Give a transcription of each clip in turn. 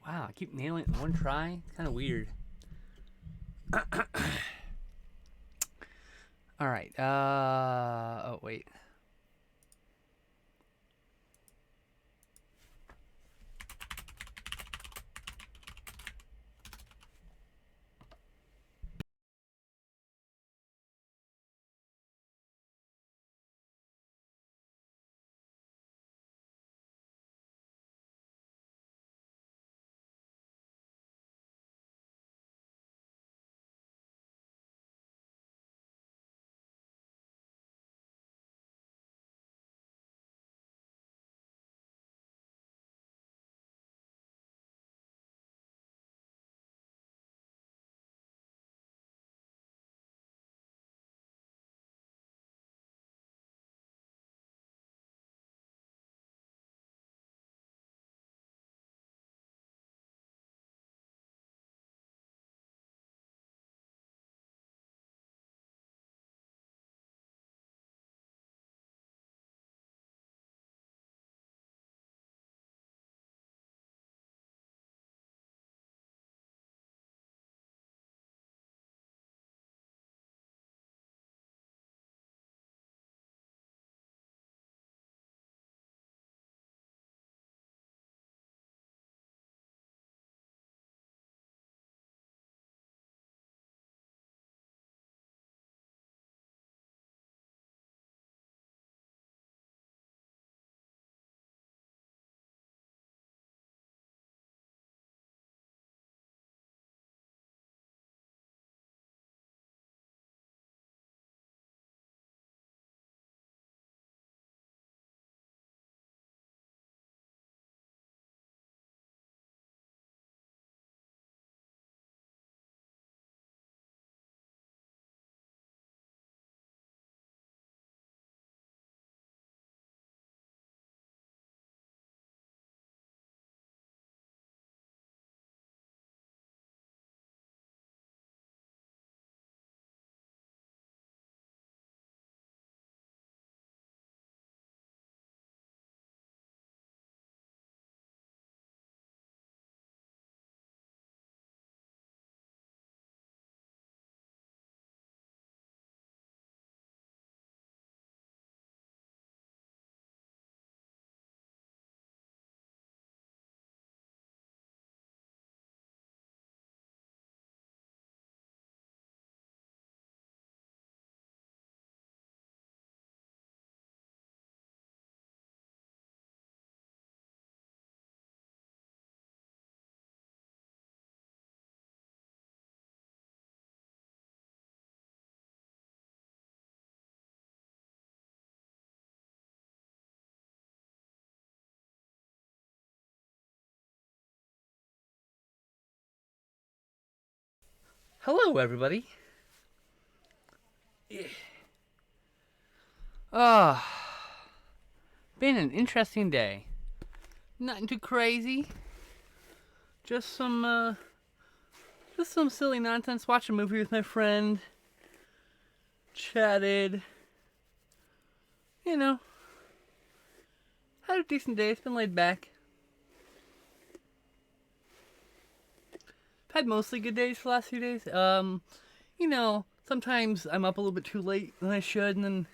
Wow, I keep nailing it in one try. It's kind of weird. All right. Oh wait. Hello, everybody. Ah, been an interesting day. Nothing too crazy. Just some silly nonsense. Watched a movie with my friend. Chatted. You know, had a decent day. It's been laid back. I've had mostly good days the last few days. Sometimes I'm up a little bit too late than I should, and then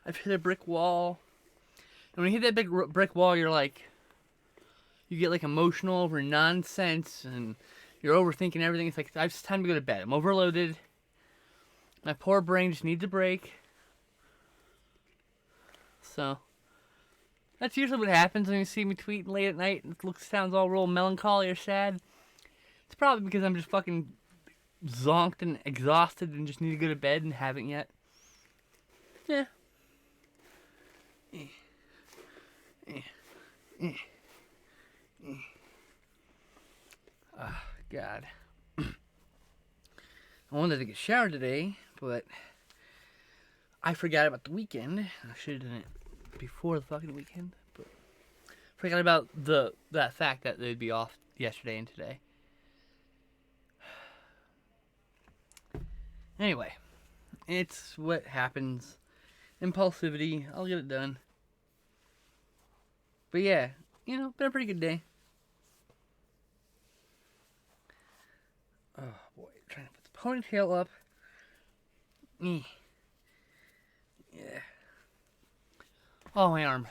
I've hit a brick wall. And when you hit that big brick wall, you get like emotional over nonsense, and you're overthinking everything. It's like it's time to go to bed. I'm overloaded. My poor brain just needs a break. So that's usually what happens when you see me tweeting late at night and sounds all real melancholy or sad. It's probably because I'm just fucking zonked and exhausted and just need to go to bed and haven't yet. Yeah. God. I wanted to get showered today, but I forgot about the weekend. I should have done it before the fucking weekend, but forgot about that fact that they'd be off yesterday and today. Anyway, it's what happens. Impulsivity. I'll get it done. But yeah, been a pretty good day. Oh boy, trying to put the ponytail up. Yeah. Oh, my arm.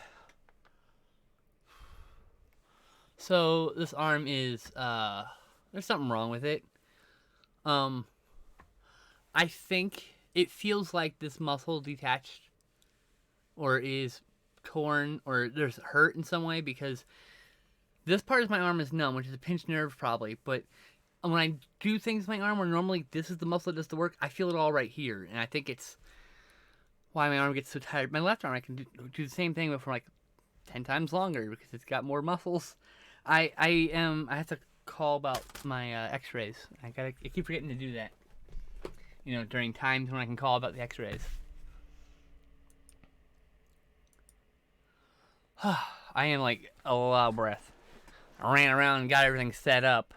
So this arm is there's something wrong with it. Um I think it feels like this muscle detached or is torn or there's hurt in some way because this part of my arm is numb, which is a pinched nerve probably, but when I do things with my arm where normally this is the muscle that does the work, I feel it all right here, and I think it's why my arm gets so tired. My left arm, I can do the same thing, but for like 10 times longer because it's got more muscles. I have to call about my X-rays. I keep forgetting to do that. You know, during times when I can call about the X-rays. I am like a lot of breath. I ran around and got everything set up.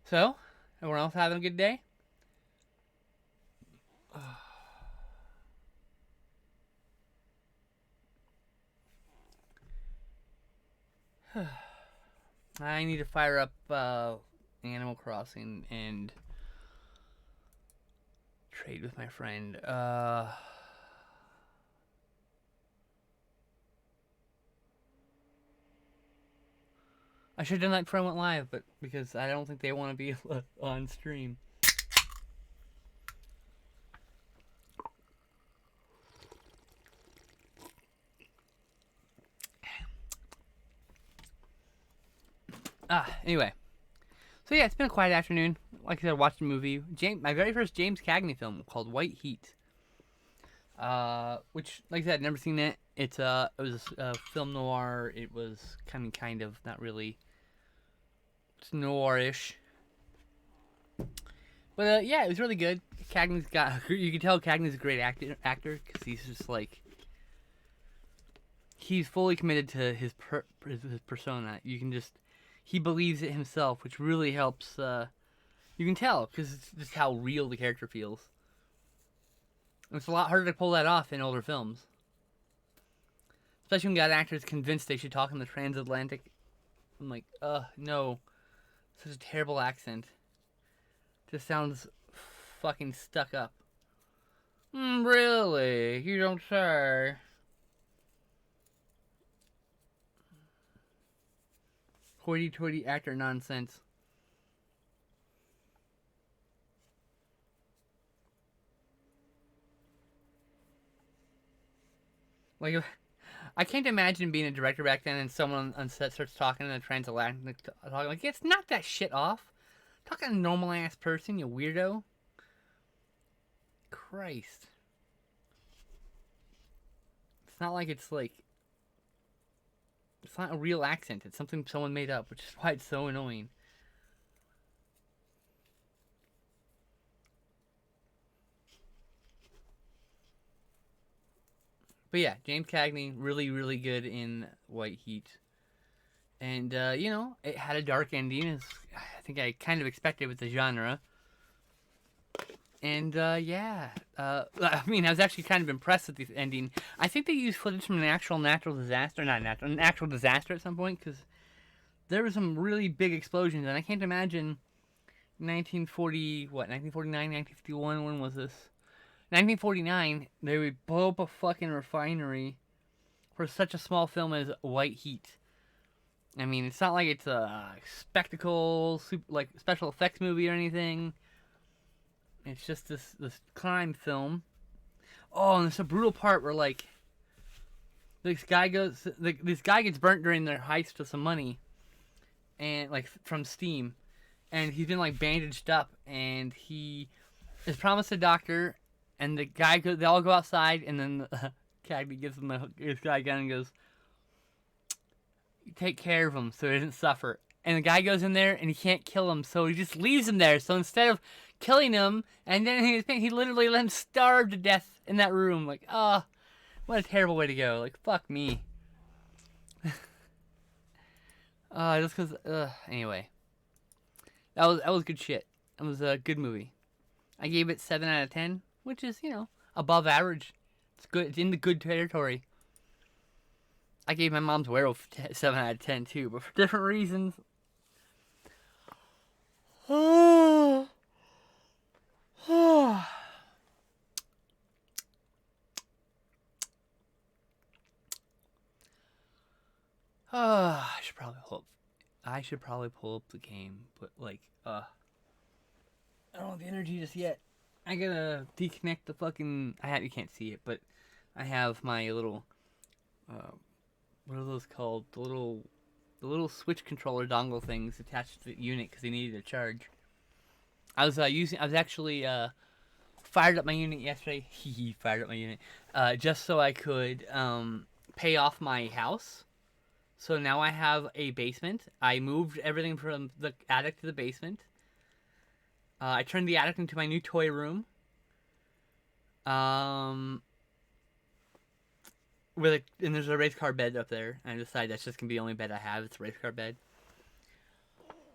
So, everyone else having a good day? I need to fire up Animal Crossing and trade with my friend. I should have done that before I went live, but because I don't think they want to be on stream. Anyway. So yeah, it's been a quiet afternoon. Like I said, I watched a movie. My very first James Cagney film called White Heat. Which, like I said, I'd never seen it. It was a film noir. It was kind of, not really. It's noir-ish. But yeah, it was really good. Cagney's got, you can tell Cagney's a great actor because he's just like, he's fully committed to his persona. You can just, he believes it himself, which really helps. You can tell because it's just how real the character feels. It's a lot harder to pull that off in older films, especially when you got actors convinced they should talk in the transatlantic. I'm like, no, such a terrible accent. Just sounds fucking stuck up. Really? You don't say. Hoity-toity actor nonsense. Like, I can't imagine being a director back then and someone on set starts talking in a transatlantic, talking like, it's not that shit off. Talking a normal ass person, you weirdo. Christ. It's not like it's like, it's not a real accent. It's something someone made up, which is why it's so annoying. But yeah, James Cagney, really, really good in White Heat. And, you know, it had a dark ending, as I think I kind of expected with the genre. And, yeah. I mean, I was actually kind of impressed with the ending. I think they used footage from an actual natural disaster, an actual disaster at some point, because there were some really big explosions, and I can't imagine 1949, 1951, when was this? 1949, they would blow up a fucking refinery for such a small film as White Heat. I mean, it's not like it's a spectacle, like special effects movie or anything. It's just this crime film. Oh, and there's a brutal part where like this guy gets burnt during their heist of some money, and like from Steam, and he's been like bandaged up, and he is promised a doctor, and the guy they all go outside, and then Cagney gives him his guy gun and goes, take care of him so he doesn't suffer. And the guy goes in there and he can't kill him, so he just leaves him there. So instead of killing him, and then he literally let him starve to death in that room. Like, what a terrible way to go. Like, fuck me. Just because, anyway. That was good shit. It was a good movie. I gave it 7 out of 10, which is, you know, above average. It's good. It's in the good territory. I gave my mom's werewolf 7 out of 10 too, but for different reasons. I should probably pull up the game, but like, I don't have the energy just yet. I gotta deconnect the fucking. You can't see it, but I have my little. What are those called? The little Switch controller dongle things attached to the unit because they needed a charge. I was actually fired up my unit yesterday. Fired up my unit just so I could pay off my house. So now I have a basement. I moved everything from the attic to the basement. I turned the attic into my new toy room. And there's a race car bed up there. And I decided that's just gonna be the only bed I have. It's a race car bed.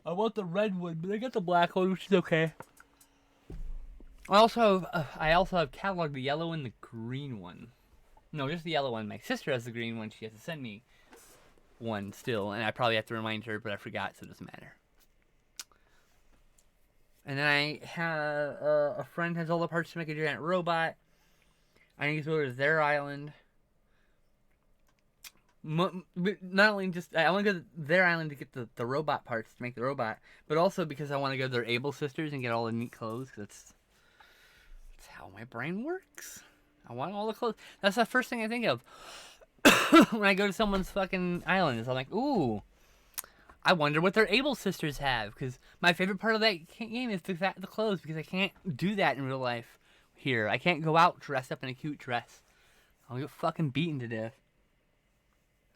I want the red one, but I got the black one, which is okay. I also have cataloged the yellow and the green one. No, just the yellow one. My sister has the green one. She has to send me one still, and I probably have to remind her, but I forgot, so it doesn't matter. And then I have a friend has all the parts to make a giant robot. I need to go to their island. Not only just I want to go to their island to get the robot parts to make the robot, but also because I want to go to their Able sisters and get all the neat clothes. Cause that's how my brain works. I want all the clothes. That's the first thing I think of when I go to someone's fucking island. Is I'm like, ooh, I wonder what their Able sisters have. Because my favorite part of that game is the clothes. Because I can't do that in real life here. I can't go out dressed up in a cute dress. I'll get fucking beaten to death.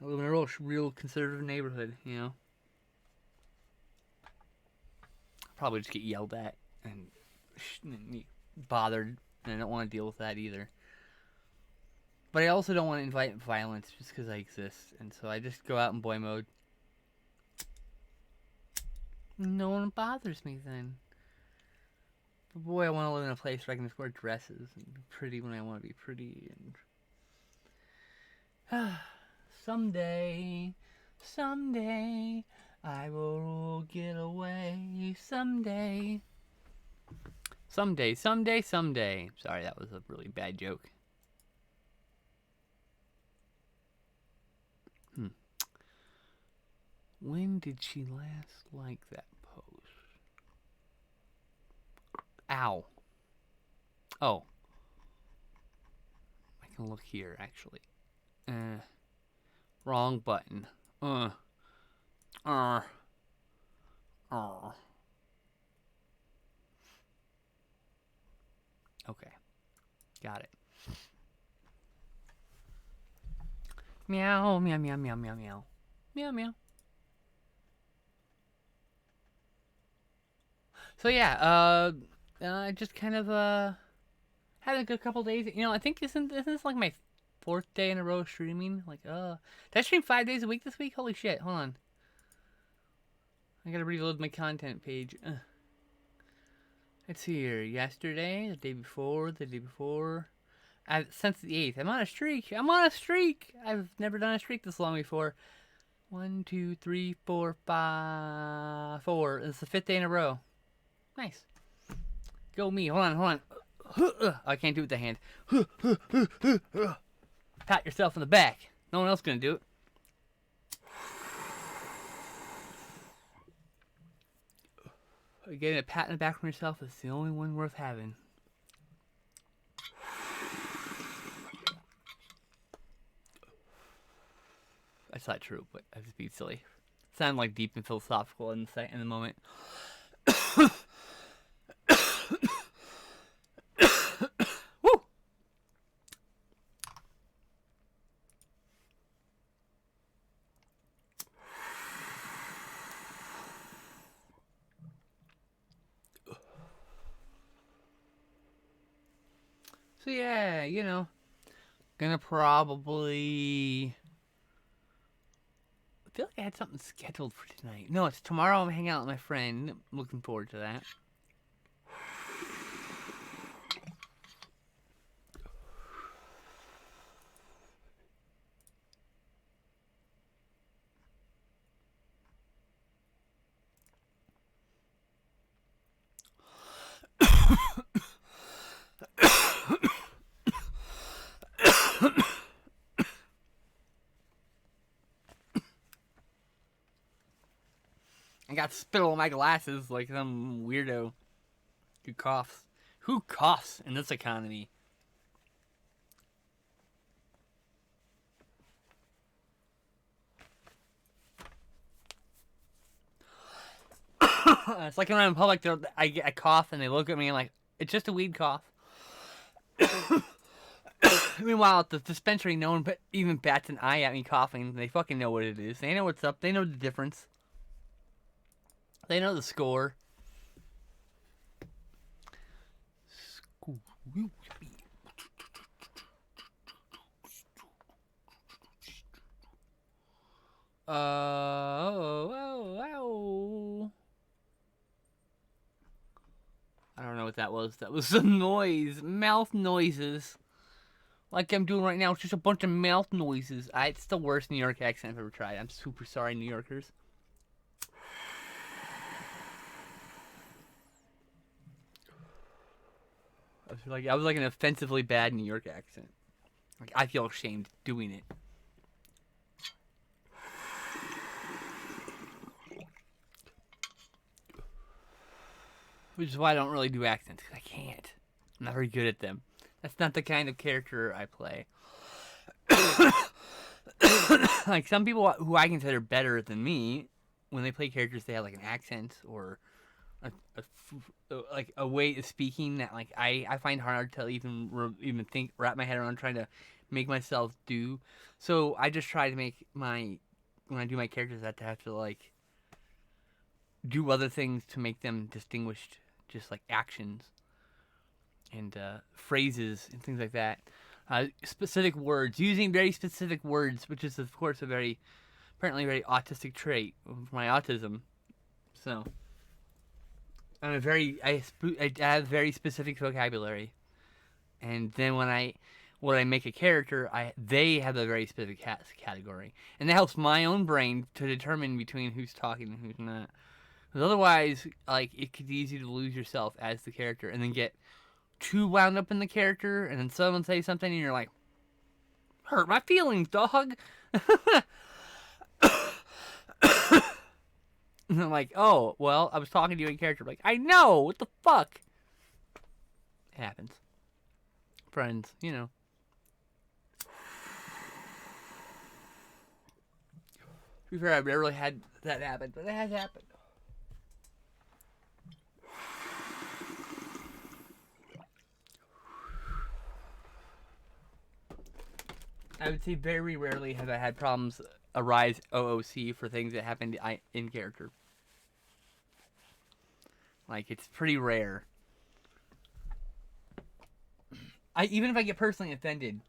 I live in a real conservative neighborhood, you know. Probably just get yelled at and bothered, and I don't want to deal with that either. But I also don't want to invite violence just because I exist, and so I just go out in boy mode. No one bothers me then. But boy, I want to live in a place where I can just wear dresses and be pretty when I want to be pretty, and someday, I will get away. Someday. Sorry, that was a really bad joke. When did she last like that post? Ow. Oh. I can look here, actually. Wrong button. Okay. Got it. Meow, meow, meow, meow, meow, meow. Meow, meow. So yeah, I just kind of had a good couple days. You know, I think isn't this like my 4th day in a row streaming? Like, did I stream 5 days a week this week? Holy shit! Hold on, I gotta reload my content page. Let's see here. Yesterday, the day before. Since the 8th, I'm on a streak. I've never done a streak this long before. 1, 2, 3, 4, 5, 4. It's the 5th day in a row. Nice. Go me. Hold on. I can't do it with the hand. Pat yourself in the back. No one else gonna do it. Getting a pat in the back from yourself is the only one worth having. That's not true, but I just be silly. Sound like deep and philosophical in the moment. Woo! So yeah, you know, gonna probably. I feel like I had something scheduled for tonight. No, it's tomorrow. I'm hanging out with my friend. I'm looking forward to that. I got spit on my glasses like some weirdo who coughs. Who coughs in this economy? It's like when I'm in public, I cough and they look at me and like, it's just a weed cough. Meanwhile, at the dispensary, no one even bats an eye at me coughing. They fucking know what it is. They know what's up. They know the difference. They know the score. Oh. I don't know what that was. That was some noise. Mouth noises. Like I'm doing right now. It's just a bunch of mouth noises. It's the worst New York accent I've ever tried. I'm super sorry, New Yorkers. I was like an offensively bad New York accent. Like I feel ashamed doing it. Which is why I don't really do accents, because I can't. I'm not very good at them. That's not the kind of character I play. Like some people who I consider better than me, when they play characters, they have like an accent or like a way of speaking that like I find hard to even wrap my head around trying to make myself do. So I just try to make when I do my characters, I have to like do other things to make them distinguished, just like actions and phrases and things like that. Specific words, using very specific words, which is of course apparently a very autistic trait of my autism. So I have very specific vocabulary, and then when I make a character, they have a very specific category, and that helps my own brain to determine between who's talking and who's not. Because otherwise, like it could be easy to lose yourself as the character, and then get too wound up in the character, and then someone say something, and you're like, "Hurt my feelings, dog." And I'm like, "Oh, well, I was talking to you in character." Like, I know, what the fuck? It happens. Friends, you know. To be fair, I've never really had that happen, but it has happened. I would say very rarely have I had problems arise OOC for things that happened in character. Like, it's pretty rare. Even if I get personally offended,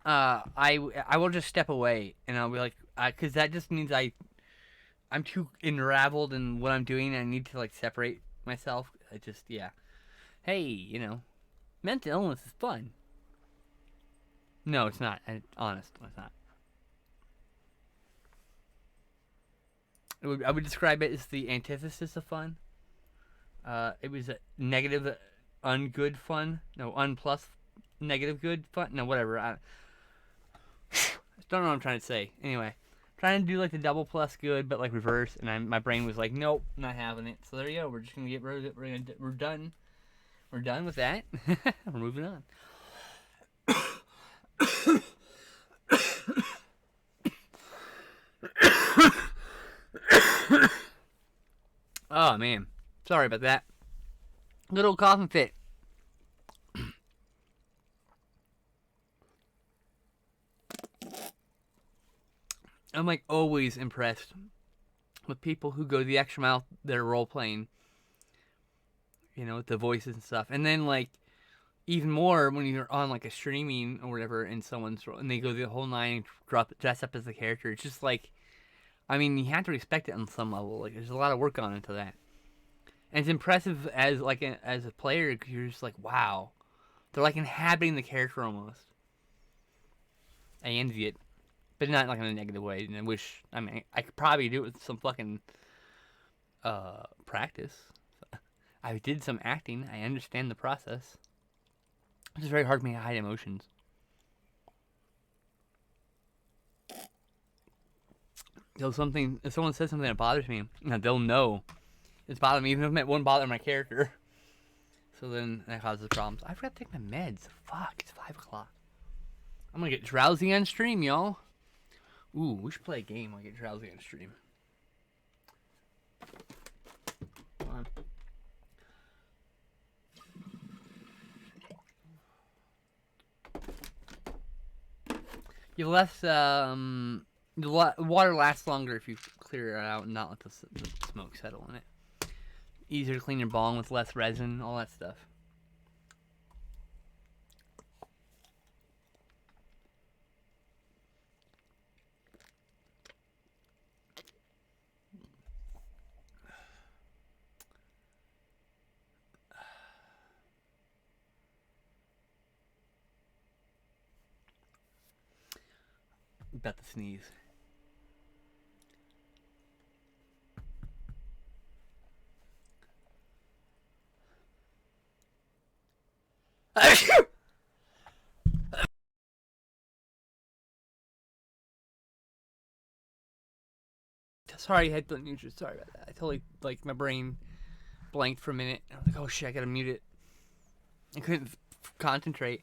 I will just step away and I'll be like, because that just means I'm too unraveled in what I'm doing and I need to like separate myself. Yeah. Hey, mental illness is fun. No, it's not. Honest, it's not. I would describe it as the antithesis of fun. It was a negative, ungood fun. No, unplus, negative good fun. No, whatever. I don't know what I'm trying to say. Anyway, trying to do like the double plus good, but like reverse, and my brain was like, nope, not having it. So there you go. We're just gonna get rid of it. We're done. We're done with that. We're moving on. Oh man, sorry about that. Good old coughing fit. I'm like always impressed with people who go the extra mile their role playing. With the voices and stuff, and then like even more when you're on like a streaming or whatever in someone's role, and they go the whole nine, dress up as the character. It's just like, I mean, you have to respect it on some level. Like, there's a lot of work gone into that, and it's impressive as as a player because you're just like, wow, they're like inhabiting the character almost. I envy it, but not like in a negative way. And I could probably do it with some fucking practice. I did some acting. I understand the process. It's just very hard for me to hide emotions. So if someone says something that bothers me, they'll know it's bothering me, even if it won't bother my character. So then that causes problems. I forgot to take my meds. Fuck, it's 5 o'clock. I'm gonna get drowsy on stream, y'all. Ooh, we should play a game when I get drowsy on stream. Come on. You less, the water lasts longer if you clear it out and not let the smoke settle in it. Easier to clean your bong with less resin, all that stuff. About to sneeze. Sorry, headphone users. Sorry about that. I totally, my brain blanked for a minute. I was like, oh shit, I gotta mute it. I couldn't concentrate.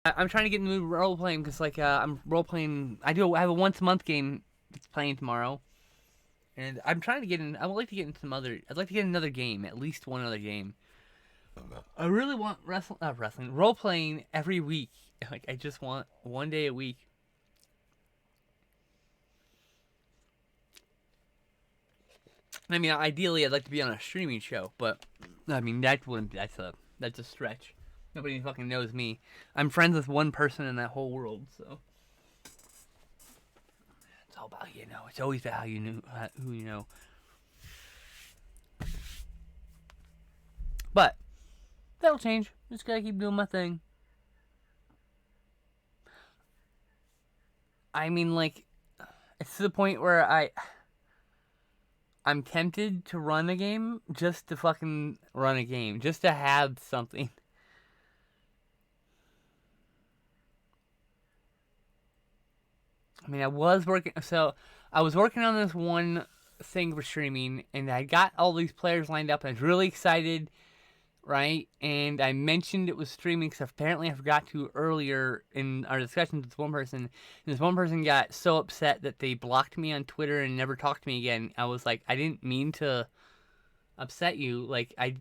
I'm trying to get in the mood role playing because I'm role playing. I have a once a month game that's playing tomorrow, and I'm trying to get in. I would like to get in some other. I'd like to get another game, at least one other game. I really want role playing every week. Like I just want one day a week. I mean, ideally, I'd like to be on a streaming show, but I mean that's a stretch. Nobody fucking knows me. I'm friends with one person in that whole world, so it's all about It's always about who you know. But that'll change. Just gotta keep doing my thing. I mean, it's to the point where I'm tempted to run a game just to fucking run a game, just to have something. I mean, I was working on this one thing for streaming, and I got all these players lined up, and I was really excited, right? And I mentioned it was streaming because apparently I forgot to earlier in our discussions with one person, and this one person got so upset that they blocked me on Twitter and never talked to me again. I was like, I didn't mean to upset you. Like, I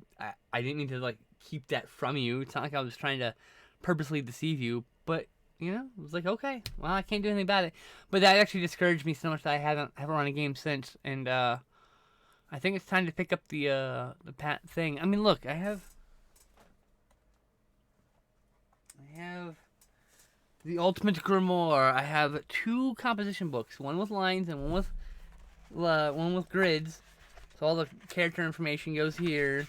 didn't mean to, keep that from you. It's not like I was trying to purposely deceive you, but it was like, okay, well, I can't do anything about it. But that actually discouraged me so much that I haven't run a game since, and I think it's time to pick up the pat thing. I mean, look, I have the Ultimate Grimoire. I have 2 composition books, one with lines and one with grids. So all the character information goes here.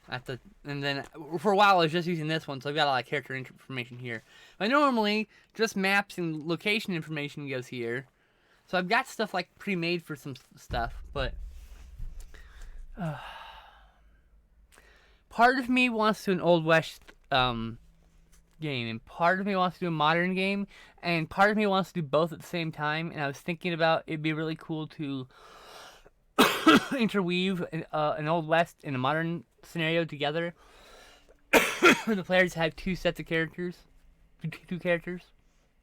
And then for a while I was just using this one, so I've got a lot of character information here. But normally, just maps and location information goes here. So I've got stuff pre-made for some stuff, but part of me wants to do an Old West game, and part of me wants to do a modern game, and part of me wants to do both at the same time. And I was thinking about it'd be really cool to interweave an Old West and a modern scenario together. The players have 2 sets of characters, 2 characters,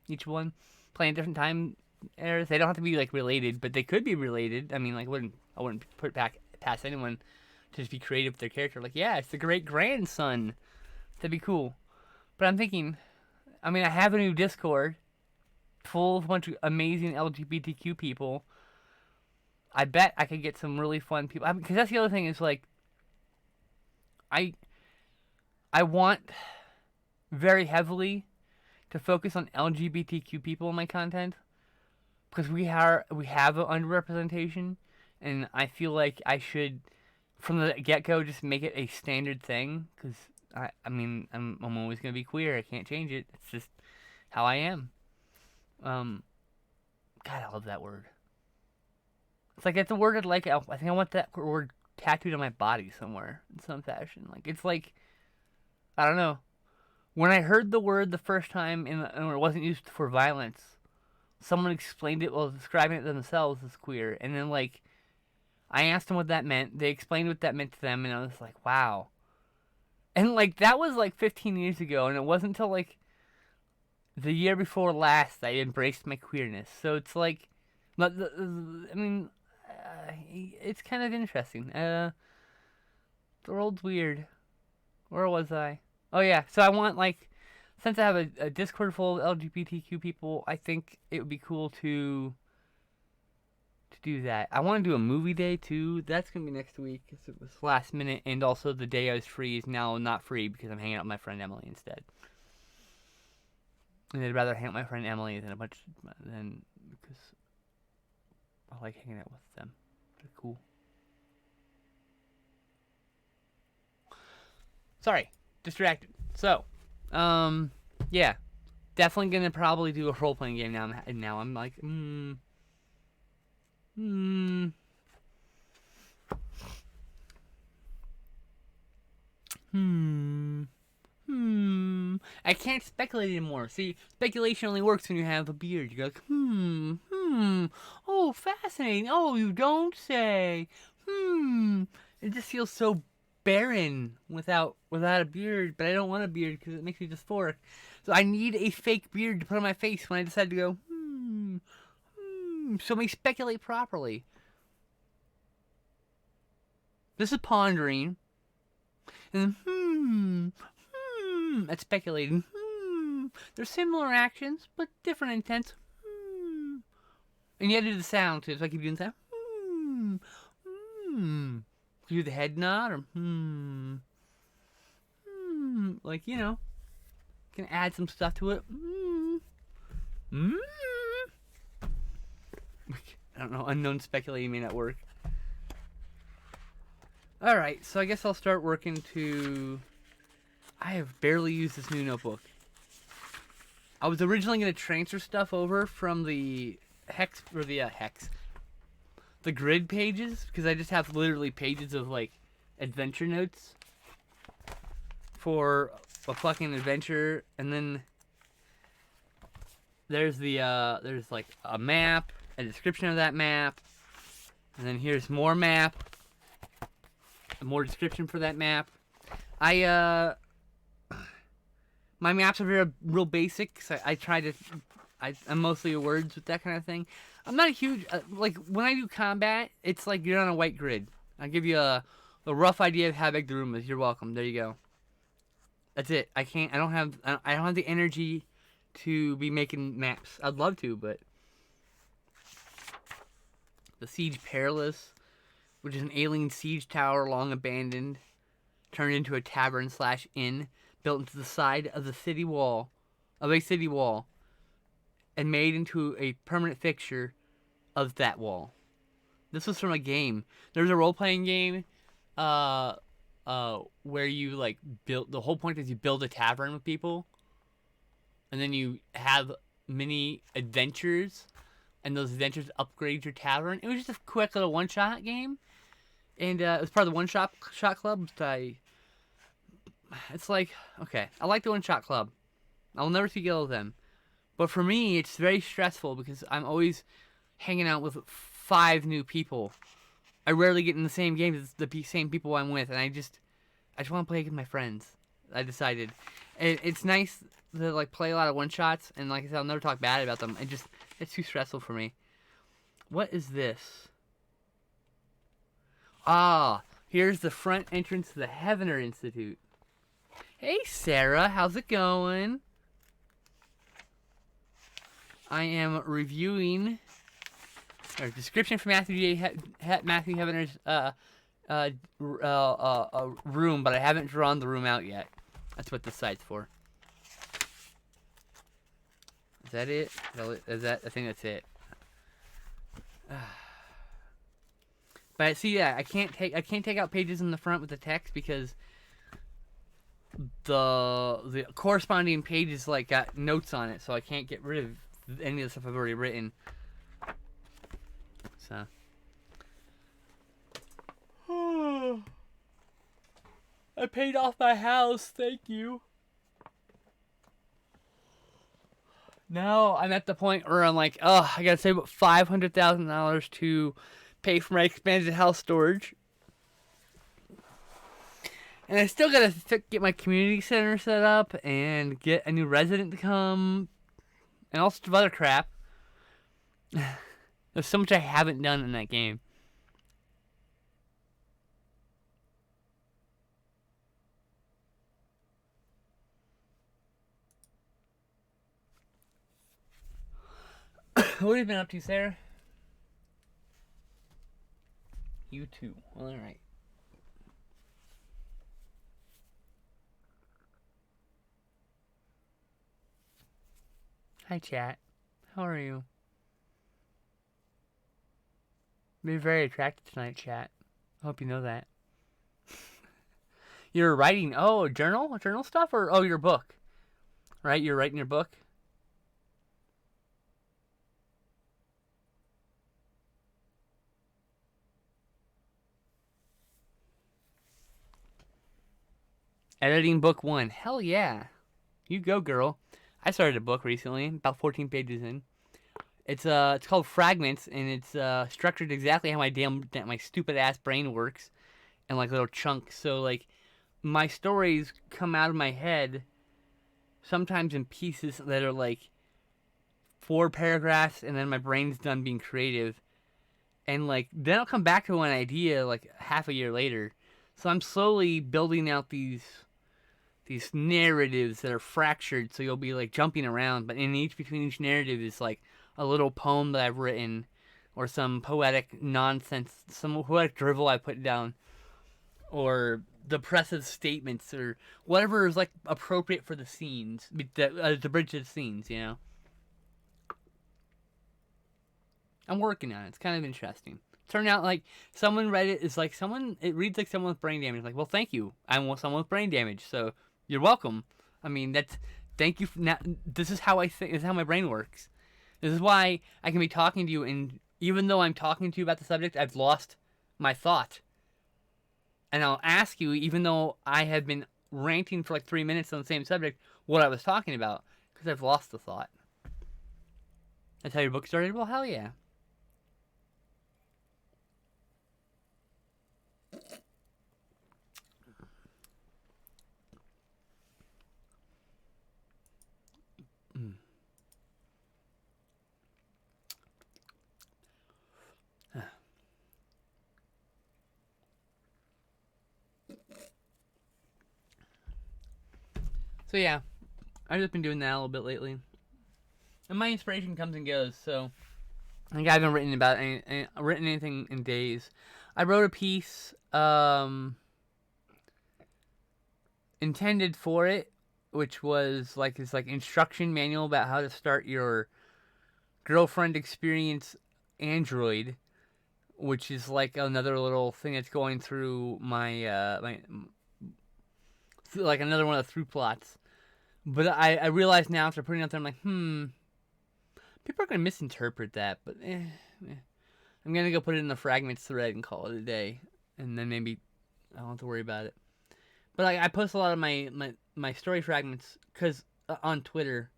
each one playing different time eras. They don't have to be related, but they could be related. I mean, I wouldn't put it back past anyone to just be creative with their character. Yeah, it's the great grandson. That'd be cool. But I'm thinking, I mean, I have a new Discord full of a bunch of amazing LGBTQ people. I bet I could get some really fun people. Because that's the other thing is I want very heavily to focus on LGBTQ people in my content because we have an underrepresentation, and I feel like I should from the get-go just make it a standard thing because I'm always gonna be queer. I can't change it. It's just how I am. God, I love that word. It's like it's a word I'd like. I think I want that word tattooed on my body somewhere in some fashion. Like it's like I don't know. When I heard the word the first time and it wasn't used for violence, someone explained it while describing it themselves as queer, and then like I asked them what that meant. They explained what that meant to them, and I was like, wow. And like that was like 15 years ago, and it wasn't until like the year before last that I embraced my queerness. So it's like, I mean, it's kind of interesting. The world's weird. Where was I? Oh yeah, so I want like, since I have a Discord full of LGBTQ people, I think it would be cool to do that. I want to do a movie day too. That's gonna be next week. It was last minute, and also the day I was free is now not free because I'm hanging out with my friend Emily instead. And I'd rather hang out with my friend Emily than because I like hanging out with them. They're cool. Sorry, distracted. So, yeah, definitely gonna probably do a role playing game now. Now I'm like, I can't speculate anymore. See, speculation only works when you have a beard. You go like, oh, fascinating. Oh, you don't say. It just feels so barren without a beard, but I don't want a beard because it makes me dysphoric. So I need a fake beard to put on my face when I decide to go, So let me speculate properly. This is pondering. And that's speculating. They're similar actions, but different intents. And you have to do the sound too, so I keep doing the sound. You do the head nod or like, you know, can add some stuff to it. I don't know, unknown speculating may not work. Alright, so I guess I'll start working to... I have barely used this new notebook. I was originally going to transfer stuff over from the the grid pages, because I just have literally pages of, like, adventure notes for a fucking adventure, and then there's there's, like, a map, a description of that map, and then here's more map, more description for that map. My maps are real basic, so I'm mostly a words with that kind of thing. I'm not a huge, like, when I do combat, it's like you're on a white grid. I'll give you a rough idea of how big the room is. You're welcome. There you go. That's it. I don't have the energy to be making maps. I'd love to, but the Siege Perilous, which is an alien siege tower long abandoned, turned into a tavern/inn, built into the side of a city wall, and made into a permanent fixture of that wall. This was from a game. There's a role-playing game, where you like build. The whole point is you build a tavern with people, and then you have mini adventures, and those adventures upgrade your tavern. It was just a quick little one-shot game, and it was part of the one-shot club. It's like, okay, I like the one-shot club. I'll never speak ill of them. But for me, it's very stressful because I'm always hanging out with 5 new people. I rarely get in the same game as the same people I'm with, and I just want to play with my friends. I decided. It's nice to like play a lot of one-shots, and like I said, I'll never talk bad about them. It's too stressful for me. What is this? Ah, here's the front entrance to the Heavener Institute. Hey, Sarah, how's it going? I am reviewing a description for Matthew Heavener's room, but I haven't drawn the room out yet. That's what this site's for. Is that it? I think that's it. But see, yeah, I can't take out pages in the front with the text because the corresponding pages like got notes on it, so I can't get rid of any of the stuff I've already written. So I paid off my house. Thank you. Now I'm at the point where I'm like, oh, I gotta save up $500,000 to pay for my expanded house storage. And I still gotta get my community center set up and get a new resident to come and all sorts of other crap. There's so much I haven't done in that game. What have you been up to, Sarah? You too. Well, alright. Hi, chat. How are you? You're very attractive tonight, chat. I hope you know that. You're writing, journal stuff, or your book, right? You're writing your book. Editing book 1. Hell yeah. You go, girl. I started a book recently, about 14 pages in. It's called Fragments, and it's structured exactly how my stupid ass brain works, in like little chunks. So like, my stories come out of my head, sometimes in pieces that are like 4 paragraphs, and then my brain's done being creative, and like then I'll come back to an idea like half a year later. So I'm slowly building out these narratives that are fractured, so you'll be like jumping around, but between each narrative is like a little poem that I've written, or some poetic nonsense, some poetic drivel I put down, or depressive statements, or whatever is like appropriate for the scenes, the bridge of the scenes, you know. I'm working on it. It's kind of interesting. Turned out like someone read it is like it reads like someone with brain damage. Like, well, thank you. I'm someone with brain damage, so you're welcome. I mean, thank you. This is how I think. This is how my brain works. This is why I can be talking to you, and even though I'm talking to you about the subject, I've lost my thought. And I'll ask you, even though I have been ranting for like 3 minutes on the same subject, what I was talking about, because I've lost the thought. That's how your book started? Well, hell yeah. So yeah, I've just been doing that a little bit lately, and my inspiration comes and goes. So I think I haven't written anything in days. I wrote a piece intended for it, which was like this like instruction manual about how to start your girlfriend experience Android, which is like another little thing that's going through my like another one of the through plots. But I realize now after putting it out there, I'm like, people are going to misinterpret that, but I'm going to go put it in the fragments thread and call it a day, and then maybe I don't have to worry about it. But I post a lot of my story fragments on Twitter,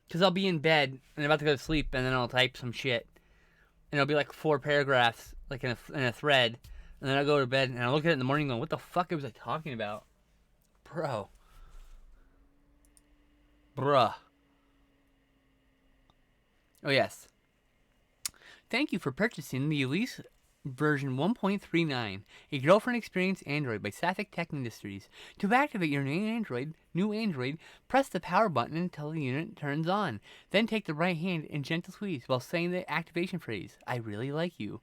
because I'll be in bed and about to go to sleep, and then I'll type some shit, and it'll be like 4 paragraphs, like in a thread, and then I'll go to bed, and I'll look at it in the morning going, what the fuck was I talking about? Bruh. Oh, yes. Thank you for purchasing the Elise version 1.39, a girlfriend experience Android by Sapphic Tech Industries. To activate your new Android, press the power button until the unit turns on. Then take the right hand and gentle squeeze while saying the activation phrase, I really like you.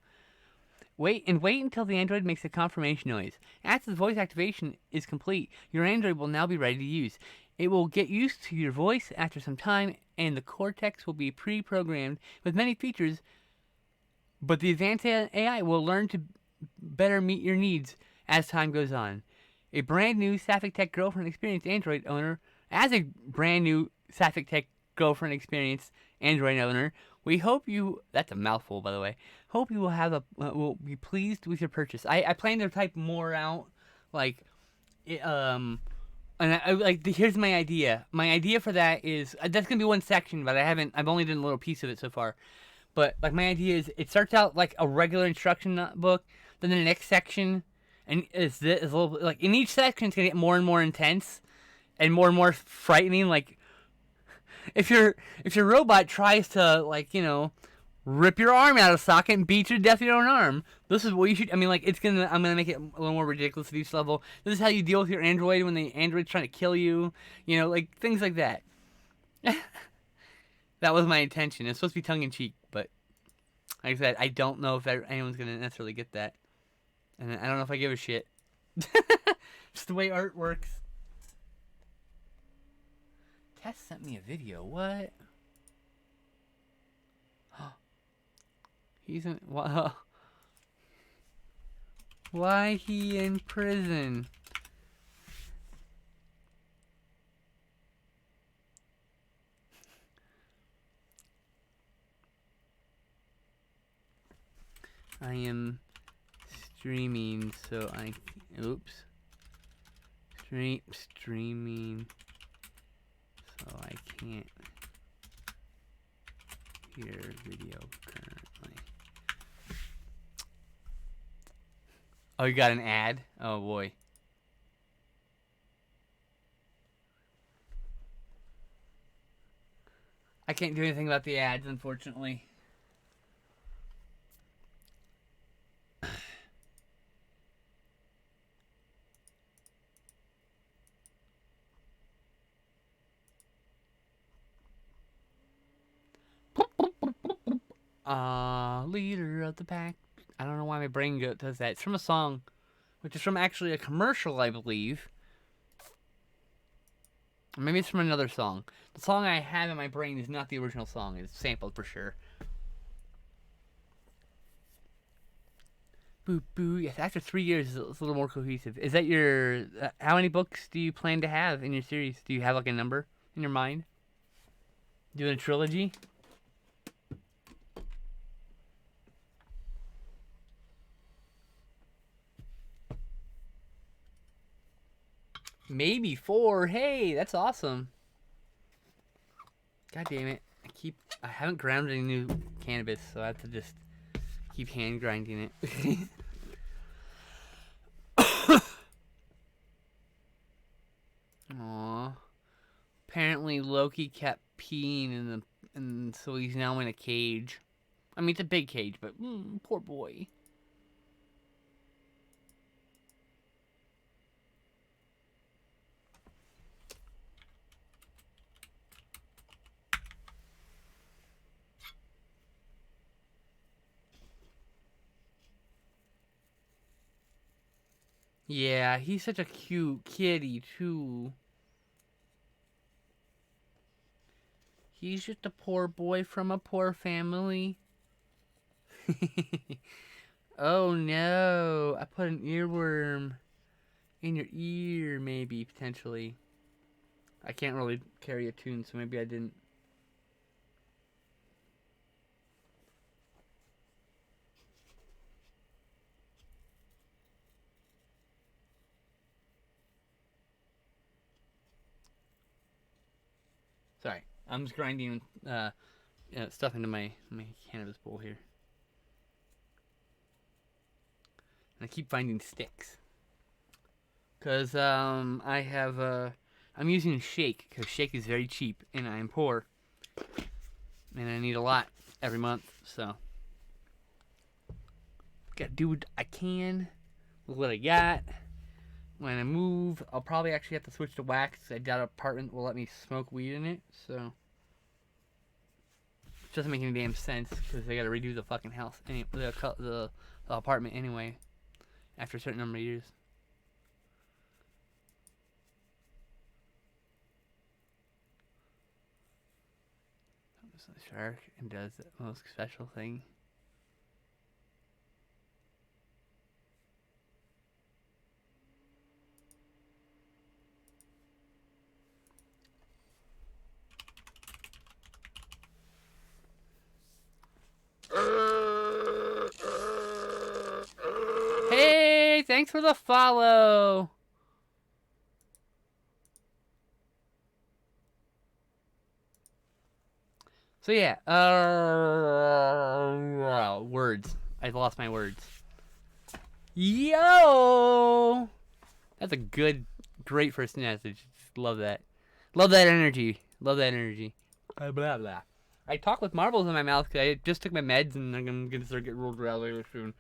Wait until the Android makes a confirmation noise. After the voice activation is complete, your Android will now be ready to use. It will get used to your voice after some time, and the Cortex will be pre-programmed with many features, but the advanced AI will learn to better meet your needs as time goes on. A brand new Sapphic Tech Girlfriend Experience Android owner, we hope you, that's a mouthful by the way, hope you will be pleased with your purchase. I plan to type more out, like and I like here's my idea. My idea for that is that's gonna be one section, but I've only done a little piece of it so far. But like my idea is, it starts out like a regular instruction book, then the next section, and is this is a little like in each section it's gonna get more and more intense, and more frightening. Like if your robot tries to like rip your arm out of socket and beat you to death with your own arm. This is what you should. I mean, like I'm gonna make it a little more ridiculous at each level. This is how you deal with your android when the android's trying to kill you. Like things like that. That was my intention. It's supposed to be tongue in cheek, but like I said, I don't know if anyone's gonna necessarily get that, and I don't know if I give a shit. Just the way art works. Tess sent me a video. What? He's in. Why he in prison? I am streaming, so I. Oops. Streaming, so I can't hear video currently. Oh, you got an ad? Oh boy. I can't do anything about the ads, unfortunately. Leader of the pack. I don't know why my brain does that. It's from a song, which is from actually a commercial, I believe. Or maybe it's from another song. The song I have in my brain is not the original song. It's sampled for sure. Boo boo. Yes, after 3 years, it's a little more cohesive. Is that your? How many books do you plan to have in your series? Do you have like a number in your mind? Doing a trilogy? Maybe 4. Hey, that's awesome. God damn it. I haven't ground any new cannabis, so I have to just keep hand grinding it. Aww. Apparently Loki kept peeing and so he's now in a cage. I mean, it's a big cage, but poor boy. Yeah, he's such a cute kitty, too. He's just a poor boy from a poor family. Oh no, I put an earworm in your ear, maybe, potentially. I can't really carry a tune, so maybe I didn't. Sorry, I'm just grinding stuff into my cannabis bowl here. And I keep finding sticks. Because I have, I'm using Shake, because Shake is very cheap, and I'm poor. And I need a lot every month, so. Gotta do what I can with what I got. When I move, I'll probably actually have to switch to wax. I doubt an apartment will let me smoke weed in it, so. It doesn't make any damn sense, because they gotta redo the fucking house, the apartment anyway, after a certain number of years. The shark and does the most special thing. Hey, thanks for the follow. So yeah, words. I lost my words. Yo, that's a great first message. Love that. Love that energy. Love that energy. Blah blah. I talk with marbles in my mouth because I just took my meds and I'm gonna start getting real drowsy soon.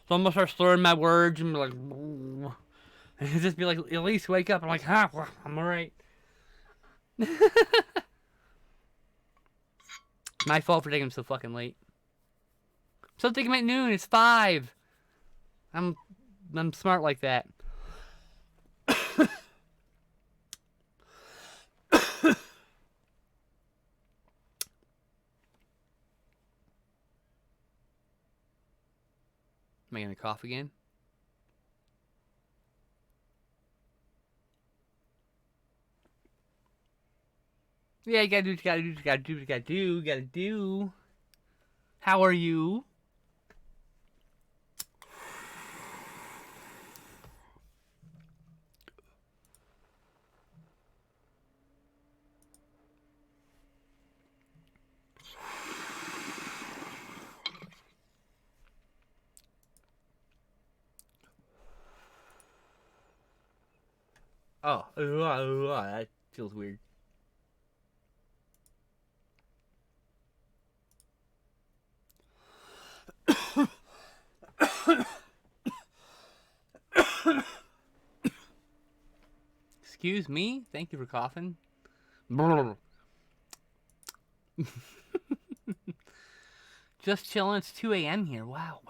So I'm gonna start slurring my words and be like, and just be like, at least wake up. I'm like, I'm alright. My fault for taking so fucking late. So I'm taking at noon. It's 5. I'm smart like that. Am I gonna cough again? Yeah, you gotta do what you gotta do. You gotta do what you gotta do. You gotta do. How are you? Oh, that feels weird. Excuse me? Thank you for coughing. Just chilling. It's 2 a.m. here. Wow.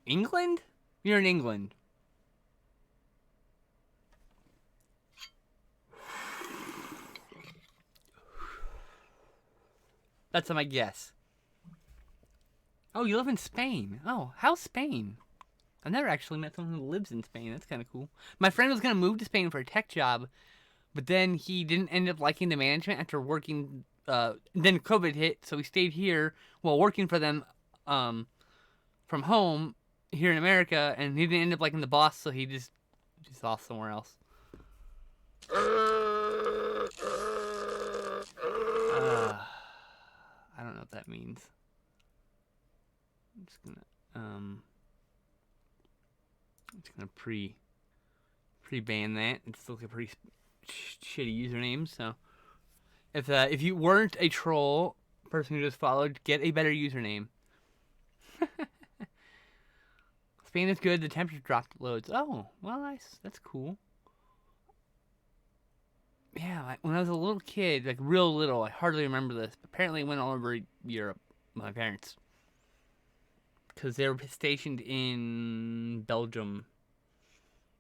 England? You're in England. That's my guess. Oh, you live in Spain. Oh, how's Spain? I've never actually met someone who lives in Spain. That's kind of cool. My friend was going to move to Spain for a tech job, but then he didn't end up liking the management after working. Then COVID hit, so he stayed here while working for them from home here in America, and he didn't end up liking the boss, so he just off somewhere else. I don't know what that means. I'm just gonna pre-ban that. It's still like a pretty shitty username. So if you weren't a troll person who just followed, get a better username. Spain is good. The temperature dropped loads. Oh, well, nice. That's cool. Yeah, when I was a little kid, like real little, I hardly remember this. But apparently, it went all over Europe. My parents, because they were stationed in Belgium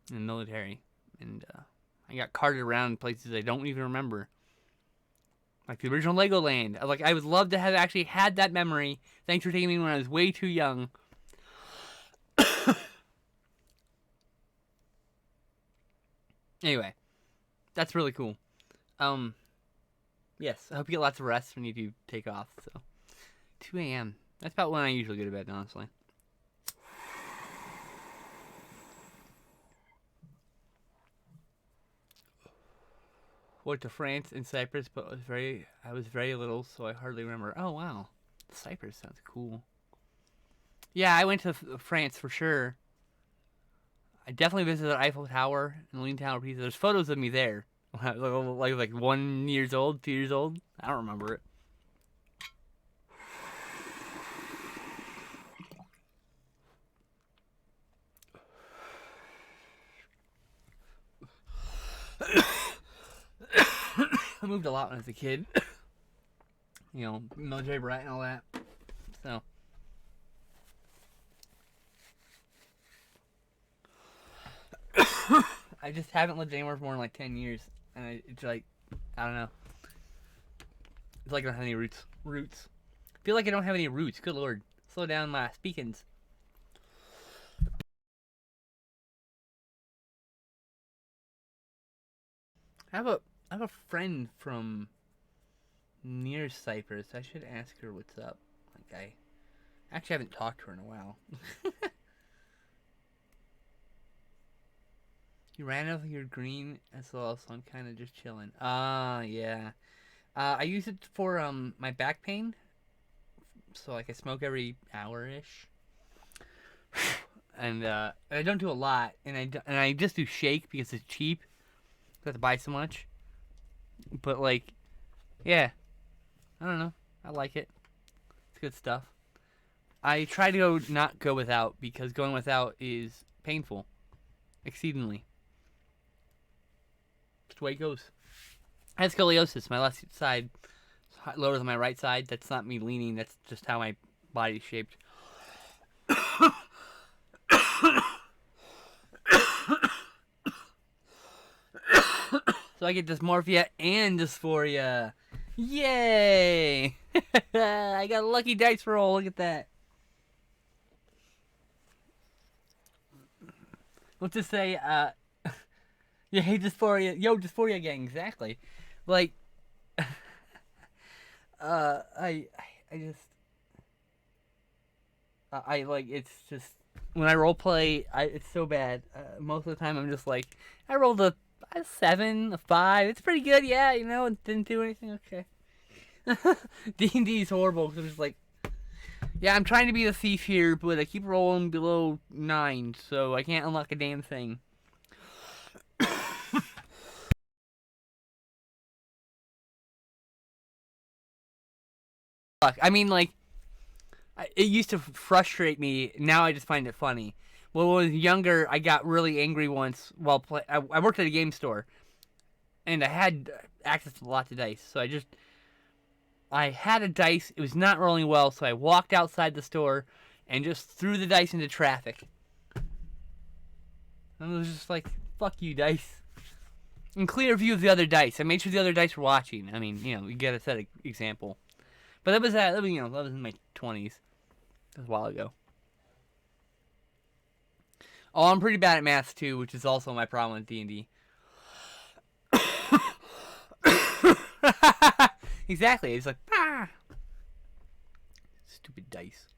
in the military, and I got carted around places I don't even remember, like the original Legoland. I would love to have actually had that memory. Thanks for taking me when I was way too young. Anyway, that's really cool. Yes, I hope you get lots of rest when you do take off. So, 2 a.m. That's about when I usually go to bed, honestly. Went to France and Cyprus, but I was very little, so I hardly remember. Oh wow, Cyprus sounds cool. Yeah, I went to France for sure. I definitely visited the Eiffel Tower and the Leaning Tower of Pisa. There's photos of me there, like 1 years old, 2 years old. I don't remember it. I moved a lot when I was a kid. You know, military brat and all that. So. I just haven't lived anywhere for more than like 10 years. And it's like, I don't know. It's like I don't have any roots. I feel like I don't have any roots. Good lord. Slow down my speakings. I have a friend from near Cyprus. I should ask her what's up. Like I actually haven't talked to her in a while. You ran out of your green SOL, so I'm kind of just chilling. Ah, yeah. I use it for my back pain. So like I smoke every hour ish, and I don't do a lot, and I just do shake because it's cheap. I have to buy so much, but like, yeah, I don't know. I like it. It's good stuff. I try to not go without because going without is painful, exceedingly. That's the way it goes. I have scoliosis. My left side is lower than my right side. That's not me leaning. That's just how my body's shaped. So I get dysmorphia and dysphoria. Yay! I got a lucky dice roll. Look at that. Let's just say, yeah, hey, dysphoria. Yo, dysphoria gang. Exactly. Like, I just, I like, it's just, when I role play, it's so bad. Most of the time, I'm just like, I rolled a 7, a 5. It's pretty good, yeah, you know, it didn't do anything, okay. D&D is horrible, because I'm just like, yeah, I'm trying to be the thief here, but I keep rolling below 9, so I can't unlock a damn thing. I mean, like, it used to frustrate me. Now I just find it funny. Well, when I was younger, I got really angry once while I worked at a game store, and I had access to lots of dice. So I had a dice. It was not rolling well, so I walked outside the store and just threw the dice into traffic. And it was just like, fuck you, dice. And clear view of the other dice. I made sure the other dice were watching. I mean, you know, you get a set example. But that was you know, that was in my 20s. That was a while ago. Oh, I'm pretty bad at math too, which is also my problem with D&D. Exactly. It's like, ah, stupid dice.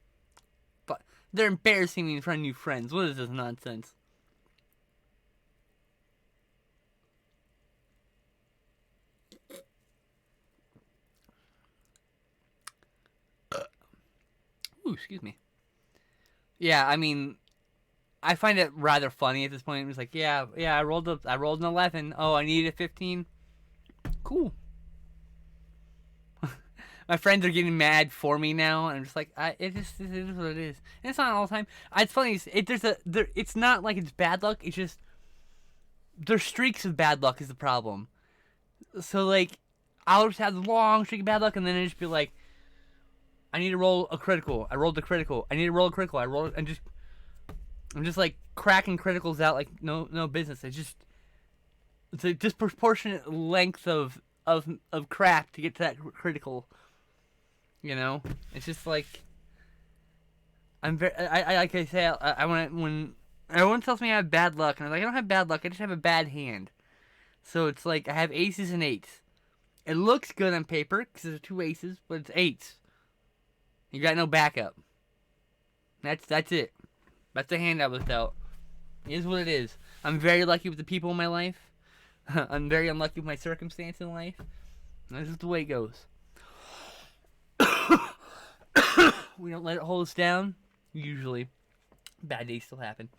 But they're embarrassing me in front of new friends. What is this nonsense? Ooh, excuse me. Yeah, I mean, I find it rather funny at this point. It was like, yeah, I rolled an 11. Oh, I needed a 15. Cool. My friends are getting mad for me now, and I'm just like, it is what it is. And it's not all the time. It's funny. It's not like it's bad luck. It's just there's streaks of bad luck is the problem. So like, I'll just have the long streak of bad luck, and then it just be like, I need to roll a critical. I rolled a critical. I need to roll a critical. I roll and just I'm just like cracking criticals out like no business. It's a disproportionate length of crap to get to that critical. You know, it's just like I'm very. I like I say I when everyone tells me I have bad luck, and I'm like I don't have bad luck. I just have a bad hand. So it's like I have aces and eights. It looks good on paper because there's 2 aces, but it's eights. You got no backup. That's it. That's the hand I was dealt. It is what it is. I'm very lucky with the people in my life. I'm very unlucky with my circumstance in life. This is the way it goes. We don't let it hold us down. Usually, bad days still happen,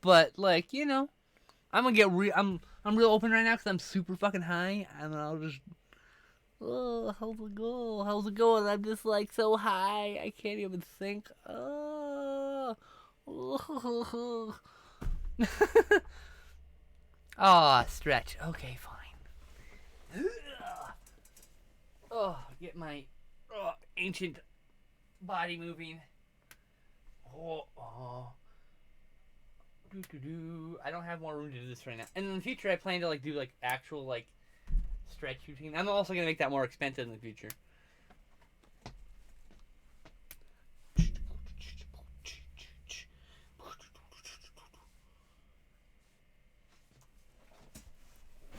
but like you know, I'm gonna get I'm real open right now because I'm super fucking high, and I'll just how's it go? How's it going? I'm just like so high, I can't even think. Ah, stretch. Okay, fine. Oh, get my ancient body moving. Oh. I don't have more room to do this right now. And in the future, I plan to like do like actual like stretch routine. I'm also gonna make that more expensive in the future.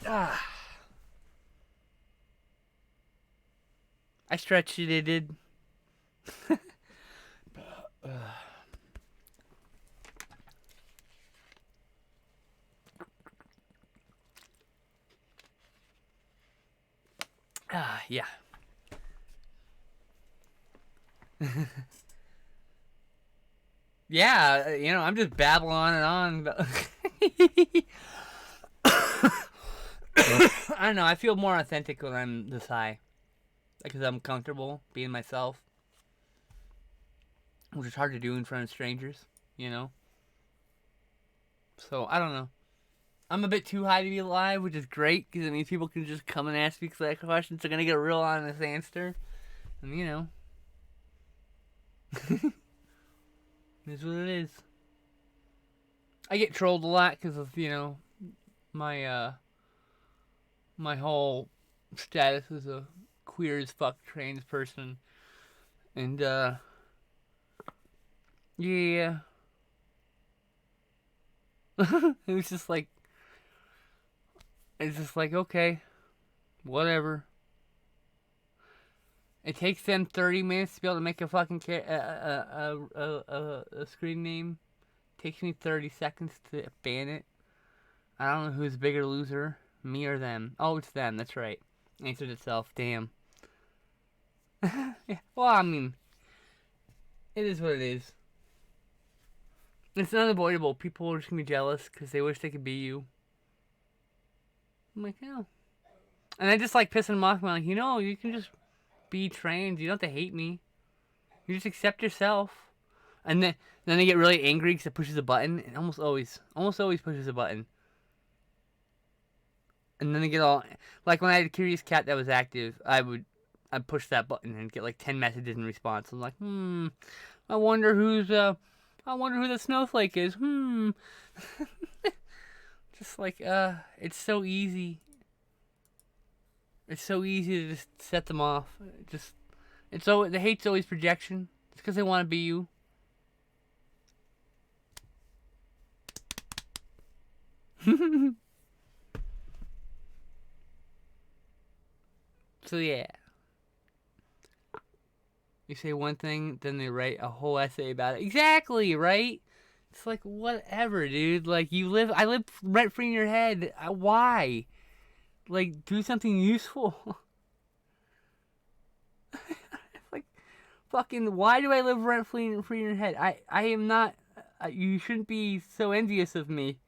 Ah. I stretched it. It did. Yeah. Yeah, I'm just babbling on and on. I don't know. I feel more authentic when I'm this high, because I'm comfortable being myself, which is hard to do in front of strangers. You know. So I don't know. I'm a bit too high to be alive, which is great because it means people can just come and ask me questions. They're gonna get a real honest answer, and it is what it is. I get trolled a lot because of my my whole status as a queer as fuck trans person, and yeah, it was just like it's just like okay, whatever. It takes them 30 minutes to be able to make a fucking a screen name. It takes me 30 seconds to ban it. I don't know who's a bigger loser, me or them. Oh, it's them. That's right. Answered itself. Damn. Yeah. Well, I mean, it is what it is. It's unavoidable. People are just gonna be jealous because they wish they could be you. I'm like, no. And I just like pissing them off. I'm like, you can just be trans. You don't have to hate me. You just accept yourself. And then they get really angry because it pushes a button. It almost always pushes a button. And then they get all like when I had a Curious Cat that was active, I'd push that button and get like 10 messages in response. I'm like, I wonder who the snowflake is. Just like it's so easy. It's so easy to just set them off. The hate's always projection. It's because they want to be you. So yeah. You say one thing, then they write a whole essay about it. Exactly, right? It's like whatever, dude. Like I live rent free in your head. Why? Like do something useful. Like fucking why do I live rent free in your head? I am not. You shouldn't be so envious of me.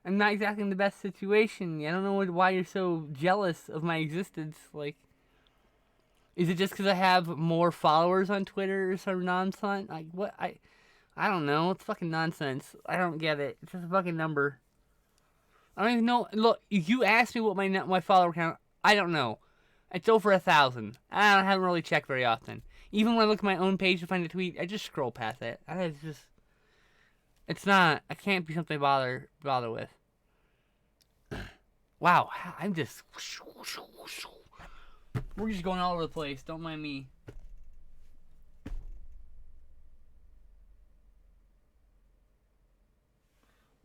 I'm not exactly in the best situation. I don't know why you're so jealous of my existence. Like, is it just because I have more followers on Twitter or some nonsense? Like, what? I don't know. It's fucking nonsense. I don't get it. It's just a fucking number. I don't even know. Look, if you ask me what my follower count, I don't know. It's over 1,000. I haven't really checked very often. Even when I look at my own page to find a tweet, I just scroll past it. It's not. I can't be something to bother with. Wow, I'm just. We're just going all over the place. Don't mind me.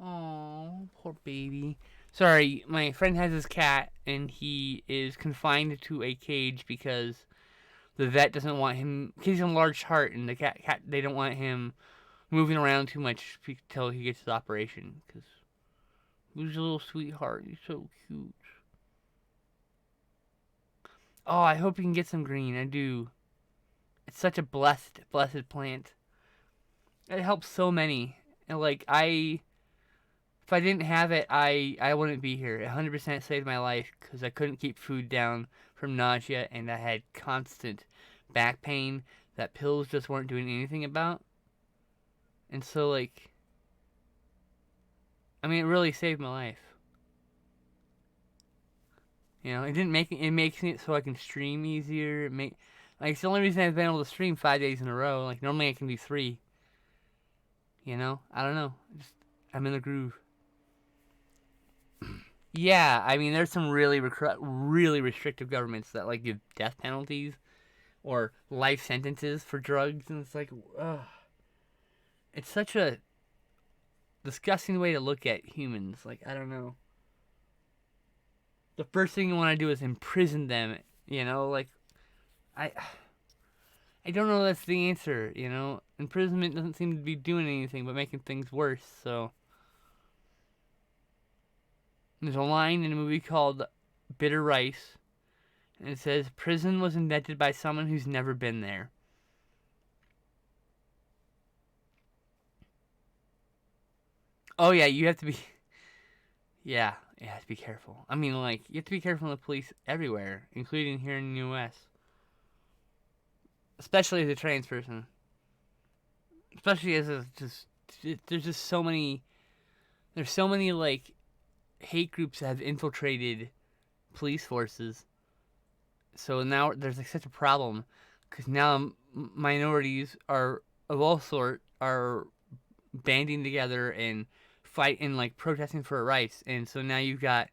Oh, poor baby. Sorry, my friend has his cat, and he is confined to a cage because the vet doesn't want him. He's a large heart, and the cat they don't want him moving around too much until he gets his operation. Because he's a little sweetheart. He's so cute. Oh, I hope you can get some green. I do. It's such a blessed plant. It helps so many. And like if I didn't have it, I wouldn't be here. 100% saved my life because I couldn't keep food down from nausea, and I had constant back pain that pills just weren't doing anything about. And so like, I mean, it really saved my life. It makes it so I can stream easier. It's the only reason I've been able to stream 5 days in a row. Like normally I can do 3. I don't know. I'm in the groove. Yeah, I mean, there's some really restrictive governments that like give death penalties or life sentences for drugs, and it's like, ugh. It's such a disgusting way to look at humans. Like, I don't know. The first thing you want to do is imprison them. Like, I don't know that's the answer. Imprisonment doesn't seem to be doing anything but making things worse. So. There's a line in a movie called Bitter Rice, and it says, "Prison was invented by someone who's never been there." Oh yeah, you have to be. Yeah, you have to be careful. I mean, like you have to be careful of the police everywhere, including here in the U.S. Especially as a trans person. Especially as a just there's just so many. There's so many like hate groups that have infiltrated police forces. So now there's like such a problem because now minorities are of all sort are banding together and fight and like protesting for rights. And so now you've got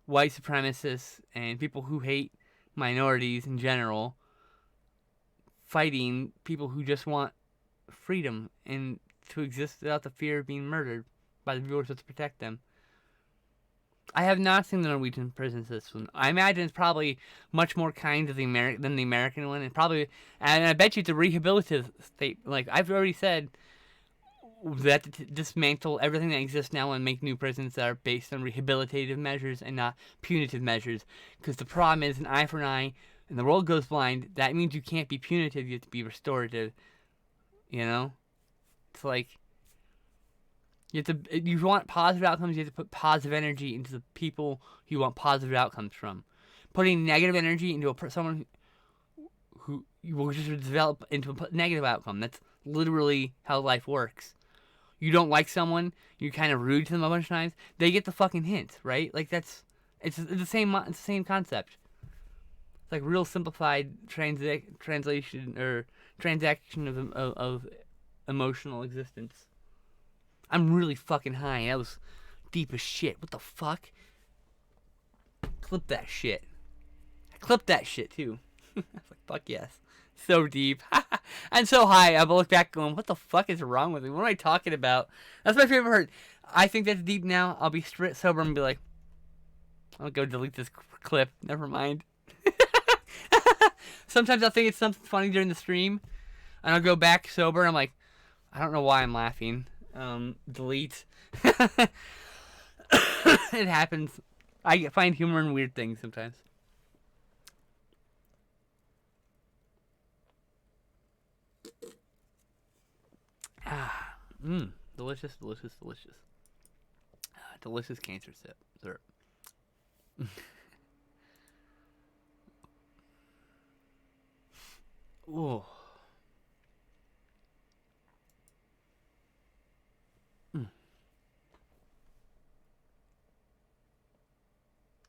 white supremacists and people who hate minorities in general fighting people who just want freedom and to exist without the fear of being murdered by the viewers to protect them. I have not seen the Norwegian prison system. I imagine it's probably much more kind to the than the American one, and I bet you it's a rehabilitative state. Like I've already said, that to dismantle everything that exists now and make new prisons that are based on rehabilitative measures and not punitive measures. Because the problem is, an eye for an eye, and the world goes blind. That means you can't be punitive; you have to be restorative. You know, it's like you have to. If you want positive outcomes, you have to put positive energy into the people you want positive outcomes from. Putting negative energy into someone who you will just develop into a negative outcome. That's literally how life works. You don't like someone, you're kind of rude to them a bunch of times, they get the fucking hint, right? Like it's the same concept. It's like real simplified translation or transaction of emotional existence. I'm really fucking high. That was deep as shit. What the fuck? Clip that shit. I clipped that shit too. I was like, fuck yes. So deep. I'm so high. I look back going, what the fuck is wrong with me? What am I talking about? That's my favorite part. I think that's deep now. I'll be straight sober and be like, I'll go delete this clip. Never mind. Sometimes I'll think it's something funny during the stream, and I'll go back sober. And I'm like, I don't know why I'm laughing. Delete. It happens. I find humor in weird things sometimes. Delicious, delicious, delicious. Delicious cancer syrup. Ooh.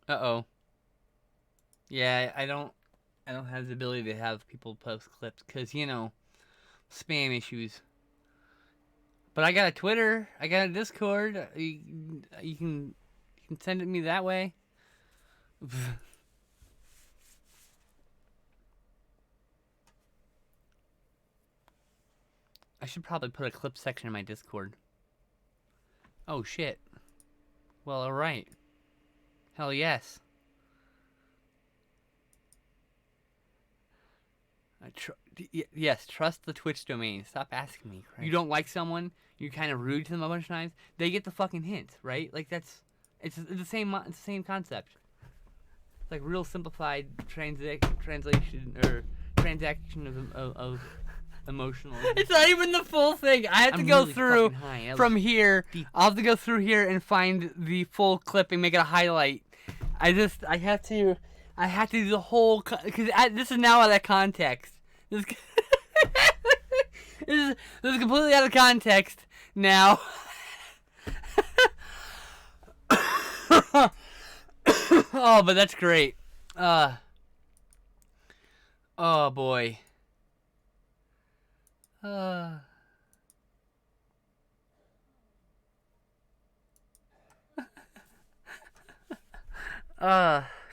Uh-oh. Yeah, I don't have the ability to have people post clips because, spam issues. But I got a Twitter, I got a Discord. You can send it to me that way. I should probably put a clip section in my Discord. Oh shit. Well, alright. Hell yes. Yes, trust the Twitch domain. Stop asking me. Christ. You don't like someone, you're kind of rude to them a bunch of times. They get the fucking hint, right? Like it's the same concept. It's like real simplified translation or transaction of emotional. It's not even the full thing. I have to go really through from here. I'll have to go through here and find the full clip and make it a highlight. I have to do the whole because this is now out of context. This is completely out of context now. Oh, but that's great. Oh boy.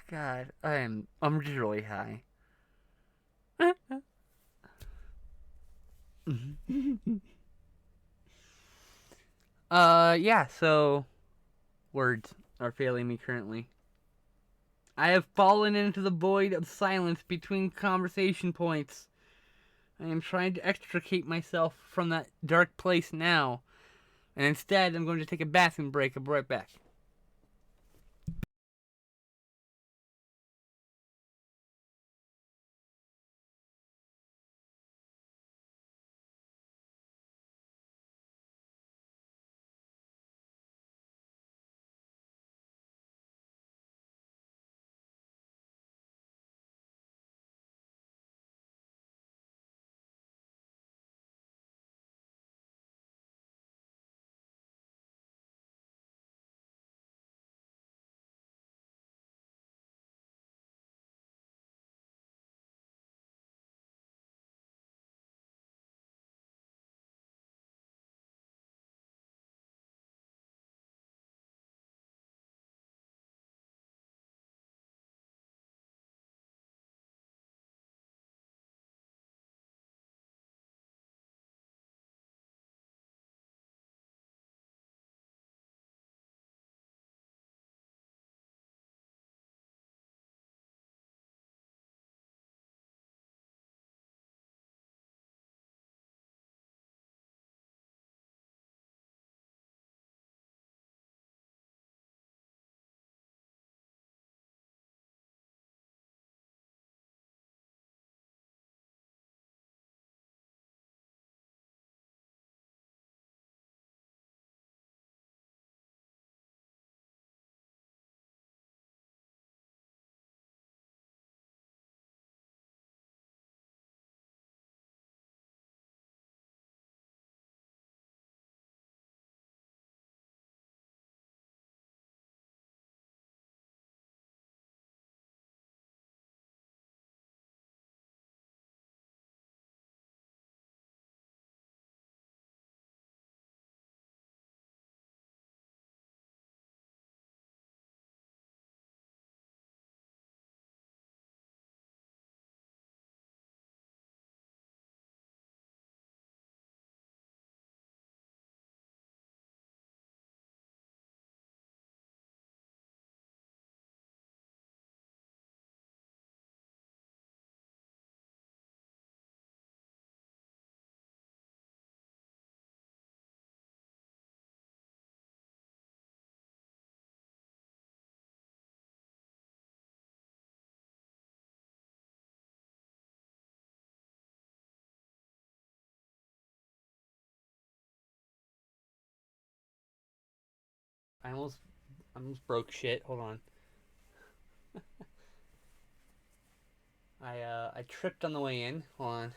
God, I'm just really high. Yeah, so words are failing me currently. I have fallen into the void of silence between conversation points. I am trying to extricate myself from that dark place now. And instead, I'm going to take a bathroom break. I'll be right back. I almost broke shit. Hold on. I tripped on the way in. Hold on.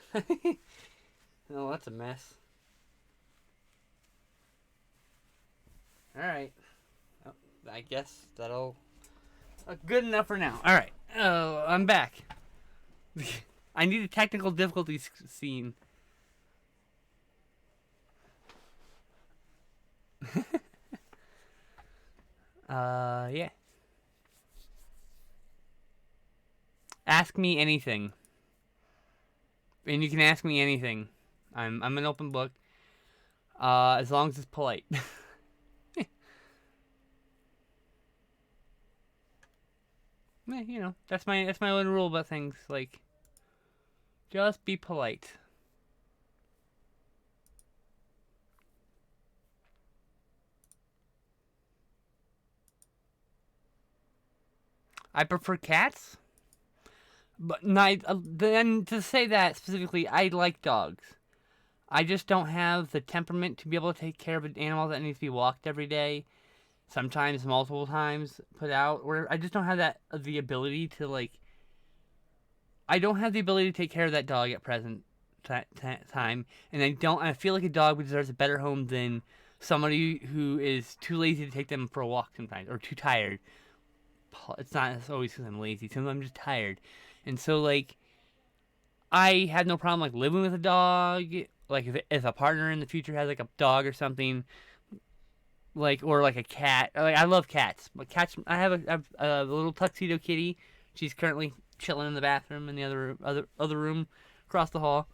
Oh, that's a mess. All right. Oh, I guess that'll good enough for now. All right. Oh, I'm back. I need a technical difficulties scene. Yeah. Ask me anything, and you can ask me anything. I'm an open book. As long as it's polite. You know, that's my own rule about things. Like, just be polite. I prefer cats, but then to say that specifically, I like dogs. I just don't have the temperament to be able to take care of an animal that needs to be walked every day, sometimes multiple times, put out. Or I just don't have the ability to like. I don't have the ability to take care of that dog at present time, and I don't. I feel like a dog deserves a better home than somebody who is too lazy to take them for a walk sometimes, or too tired. It's not always because I'm lazy. Sometimes I'm just tired, and so like I have no problem like living with a dog. Like if a partner in the future has like a dog or something, like or like a cat. Like I love cats, but cats. I have a little tuxedo kitty. She's currently chilling in the bathroom in the other room across the hall.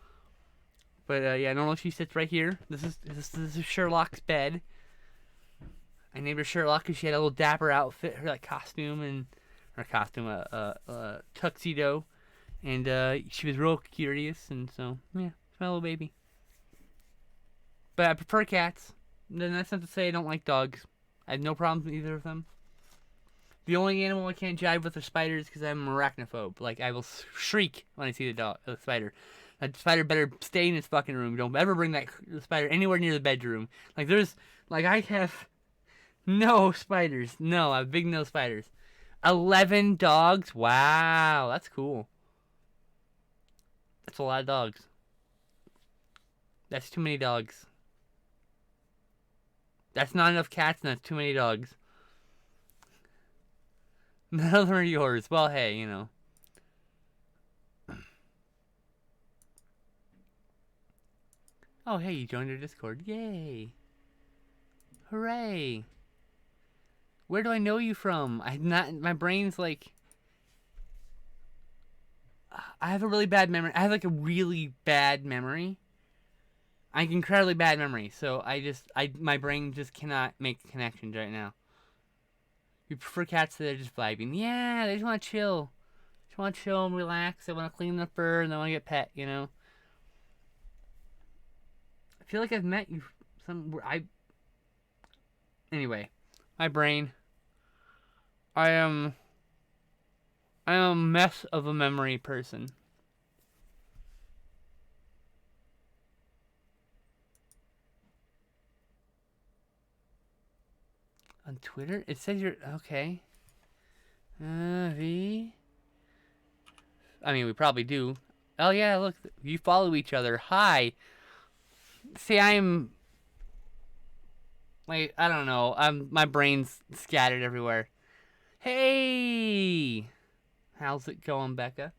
But yeah, normally she sits right here. This is Sherlock's bed. I named her Sherlock because she had a little dapper outfit, her like costume and her costume, tuxedo, and she was real curious, and so yeah, it's my little baby. But I prefer cats. Then that's not to say I don't like dogs. I have no problems with either of them. The only animal I can't jive with are spiders because I'm an arachnophobe. Like I will shriek when I see the spider. That spider better stay in its fucking room. Don't ever bring that spider anywhere near the bedroom. I have no spiders. No, I have big no spiders. 11 dogs. Wow, that's cool. That's a lot of dogs. That's too many dogs. That's not enough cats, and that's too many dogs. None of them are yours. Well, hey, you know. Oh, hey, you joined our Discord. Yay. Hooray. Where do I know you from? My brain's like, I have a really bad memory. I have like a really bad memory. I have incredibly bad memory. So my brain just cannot make connections right now. You prefer cats that are just vibing. Yeah, they just want to chill. Just want to chill and relax. They want to clean their fur and they want to get pet, you know? I feel like I've met you anyway, my brain. I am a mess of a memory person. On Twitter? It says you're okay. V. I mean, we probably do. Oh yeah, look, you follow each other. Hi. See, I'm like I don't know. My brain's scattered everywhere. Hey, how's it going, Becca?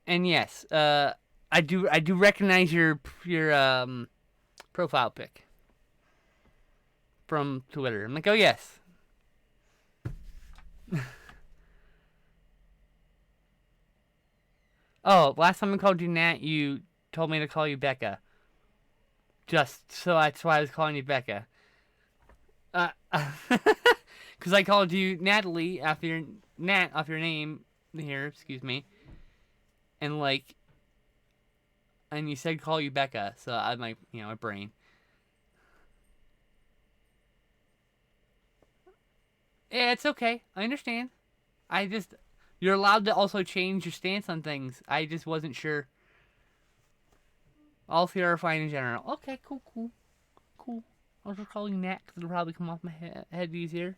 And yes, I do recognize your profile pic from Twitter. I'm like, oh yes. Oh, last time I called you Nat, you told me to call you Becca. Just so that's why I was calling you Becca. Because I called you Natalie after your Nat off your name here. Excuse me. And like, and you said call you Becca, so I'm like, my brain. Yeah, it's okay. I understand. I just You're allowed to also change your stance on things. I just wasn't sure. All three are fine in general. Okay, cool. I was just calling you Nat because it'll probably come off my head easier.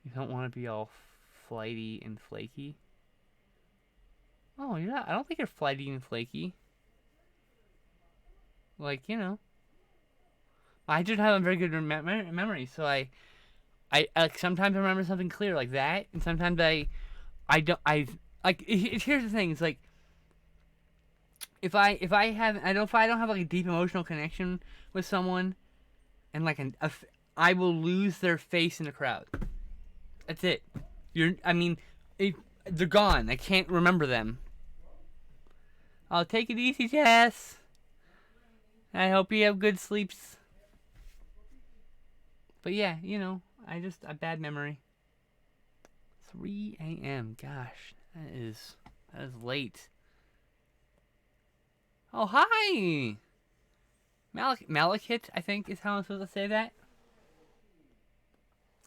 You don't want to be all flighty and flaky. Oh, you're not. I don't think you're flighty and flaky. Like, you know. I just have a very good memory, so I sometimes I remember something clear like that, and sometimes I don't. Here's the thing. It's like if I don't have like a deep emotional connection with someone, and like I will lose their face in the crowd. That's it. They're gone. I can't remember them. I'll take it easy, Jess. I hope you have good sleeps. But yeah, you know, a bad memory. 3 a.m. Gosh, that is late. Oh, hi! Malekith, I think, is how I'm supposed to say that.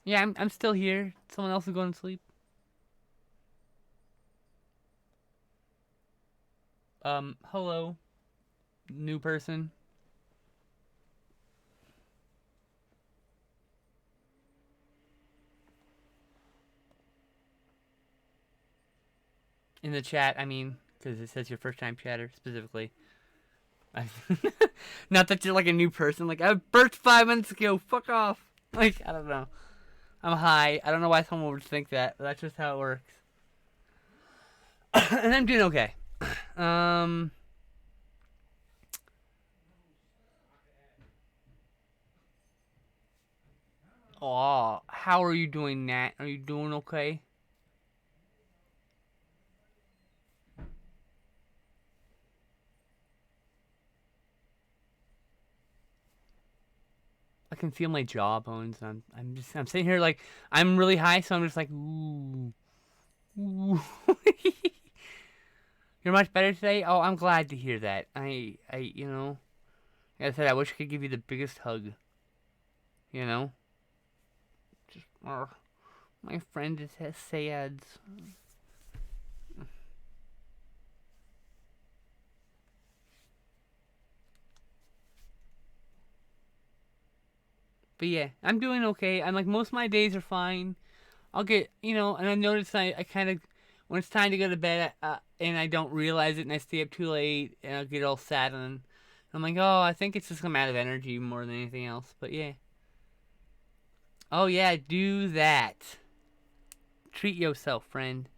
Yeah, I'm still here. Someone else is going to sleep. Hello, new person. In the chat, I mean, because it says your first time chatter specifically. Not that you're like a new person. Like, I birthed 5 minutes ago. Fuck off. Like, I don't know. I'm high. I don't know why someone would think that, but that's just how it works. And I'm doing okay. Oh, how are you doing, Nat? Are you doing okay? I can feel my jawbones. I'm sitting here like I'm really high, so I'm just like ooh. You're much better today. Oh, I'm glad to hear that. You know, like I said, I wish I could give you the biggest hug. You know, just my friend just has SADS. But yeah, I'm doing okay. I'm like most of my days are fine. I'll get and I notice I kind of when it's time to go to bed and I don't realize it and I stay up too late and I'll get all sad and I'm like, oh, I think it's just I'm out of energy more than anything else. But yeah. Oh yeah, do that. Treat yourself, friend.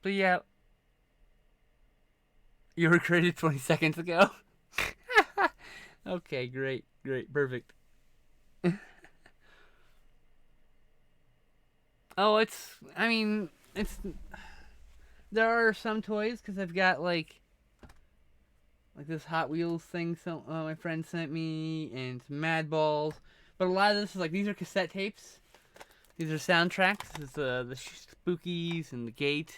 But yeah, you were created 20 seconds ago. Okay, great, perfect. Oh, there are some toys because I've got like this Hot Wheels thing my friend sent me and some Mad Balls. But a lot of this is like these are cassette tapes. These are soundtracks. This is the Spookies and the Gate.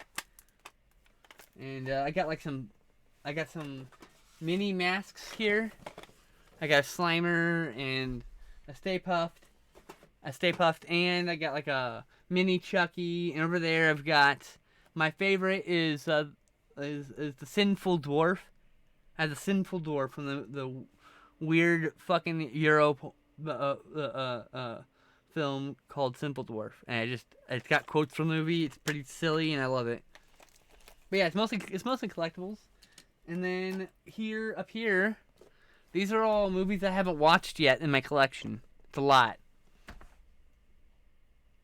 And I got some mini masks here. I got a Slimer and a Stay Puffed, and I got like a mini Chucky. And over there I've got my favorite is the Sinful Dwarf. As a Sinful Dwarf from the weird fucking Euro film called Simple Dwarf, and it's got quotes from the movie. It's pretty silly, and I love it. But yeah, it's mostly collectibles. And then up here, these are all movies I haven't watched yet in my collection. It's a lot.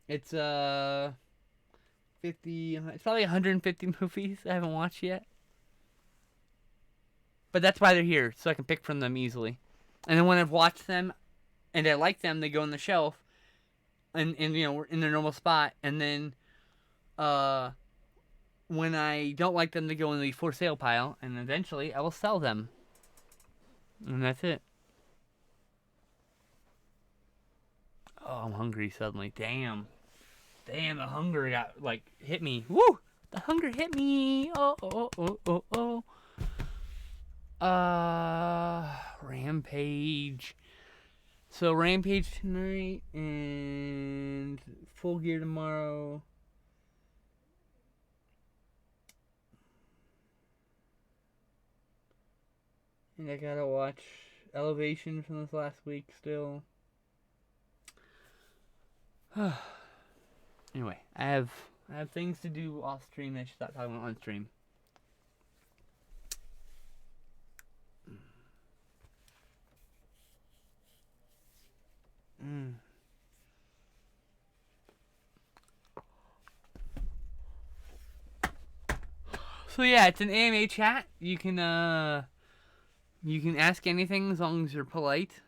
It's 50. It's probably 150 movies I haven't watched yet. But that's why they're here, so I can pick from them easily. And then when I've watched them, and I like them, they go on the shelf, and in their normal spot. And then, when I don't like them, they go in the for sale pile, and eventually I will sell them. And that's it. Oh, I'm hungry suddenly. Damn. Damn, the hunger got, like, hit me. Woo! The hunger hit me. Oh, oh, oh, oh, oh. Rampage. So, Rampage tonight and Full Gear tomorrow. And I gotta watch Elevation from this last week still. Anyway, I have things to do off stream. I should stop talking about on stream. So yeah, it's an AMA chat. You can ask anything as long as you're polite.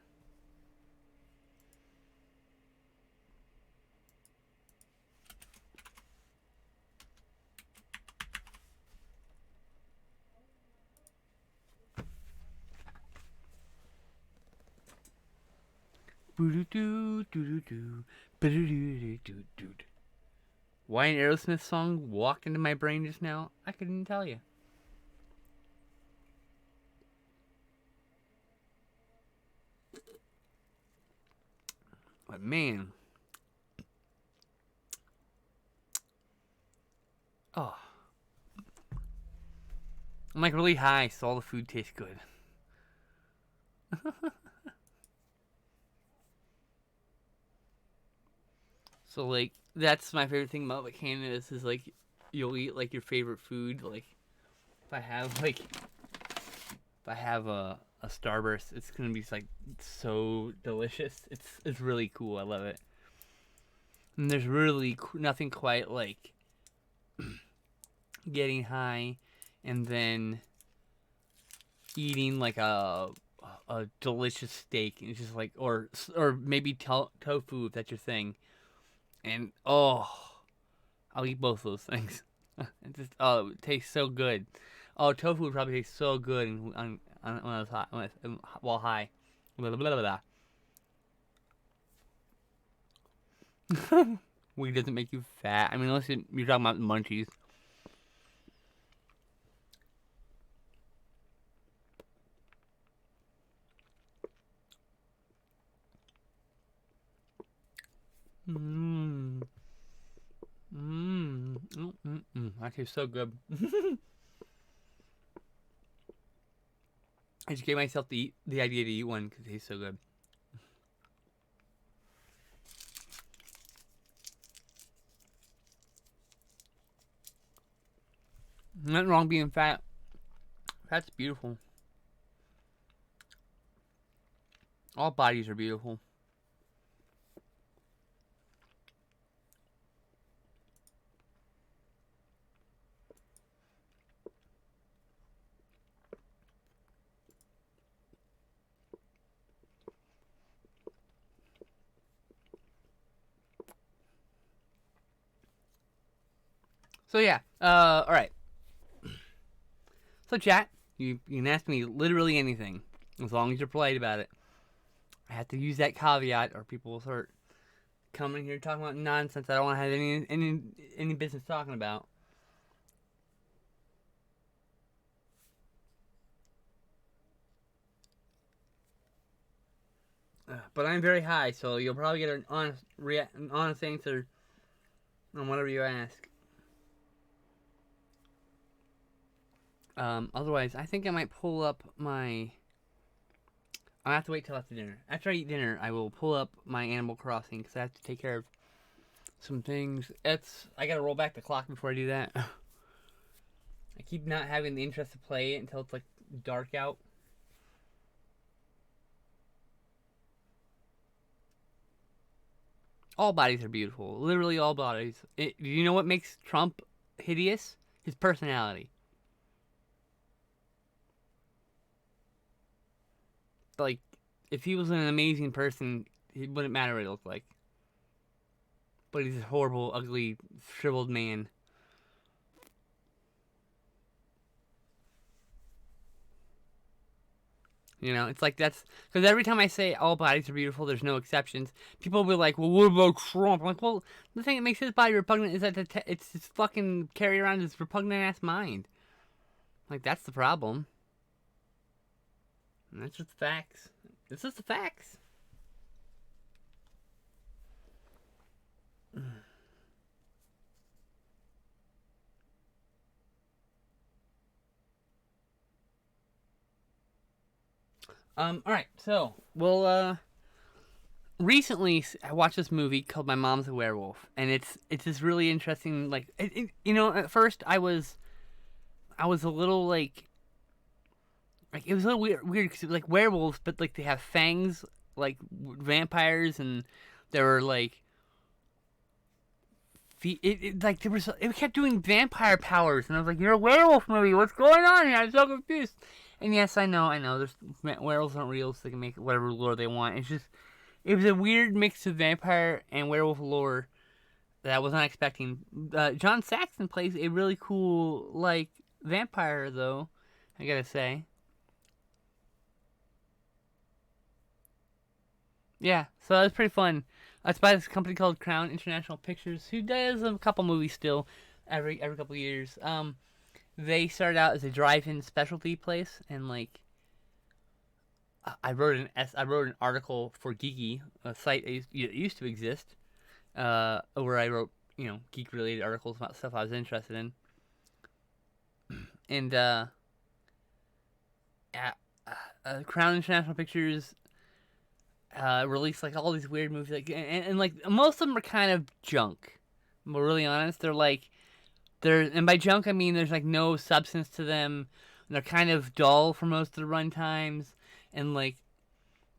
Why an Aerosmith song walked into my brain just now? I couldn't tell you. But man. Oh. I'm like really high, so all the food tastes good. So like that's my favorite thing about Canada is like you'll eat like your favorite food. Like if I have a Starburst, it's gonna be like so delicious. It's really cool. I love it. And there's really nothing quite like getting high and then eating like a delicious steak. And it's just like or maybe tofu if that's your thing. And oh, I'll eat both those things. It just it tastes so good. Oh, tofu would probably taste so good when I was hot, while high. Blah, blah, blah, blah. Weed doesn't make you fat. I mean, unless you're talking about munchies. That tastes so good. I just gave myself the idea to eat one because it tastes so good. Nothing wrong being fat. Fat's beautiful. All bodies are beautiful. So yeah, all right. So chat, you can ask me literally anything as long as you're polite about it. I have to use that caveat, or people will start coming here talking about nonsense I don't want to have any business talking about. But I'm very high, so you'll probably get an honest answer on whatever you ask. Otherwise, I think I might pull up my... I'll have to wait till after dinner. After I eat dinner, I will pull up my Animal Crossing, because I have to take care of some things. I gotta roll back the clock before I do that. I keep not having the interest to play it until it's, like, dark out. All bodies are beautiful. Literally all bodies. Do you know what makes Trump hideous? His personality. Like, if he was an amazing person, it wouldn't matter what he looked like. But he's a horrible, ugly, shriveled man. You know, it's like that's because every time I say all bodies are beautiful, there's no exceptions. People will be like, "Well, what about Trump?" I'm like, well, the thing that makes his body repugnant is that it's his fucking carry around his repugnant ass mind. Like that's the problem. And that's just the facts. This is the facts. All right. So, well, recently I watched this movie called My Mom's a Werewolf, and it's this really interesting. Like, you know, at first I was a little like it was a little weird because like werewolves, but like they have fangs like vampires, and they were like like there was it kept doing vampire powers, and I was like, "You're a werewolf movie. What's going on here?" I'm so confused. And yes, I know. There's werewolves aren't real, so they can make whatever lore they want. It's just it was a weird mix of vampire and werewolf lore that I was not expecting. John Saxon plays a really cool like vampire, though. I gotta say, yeah. So that was pretty fun. It's by this company called Crown International Pictures, who does a couple movies still every couple of years. They started out as a drive-in specialty place, and like I wrote an article for Geeky, a site that used to exist, where I wrote geek related articles about stuff I was interested in, and Crown International Pictures released like all these weird movies, like and like most of them are kind of junk. But really honest, and by junk I mean there's like no substance to them. And they're kind of dull for most of the run times, and like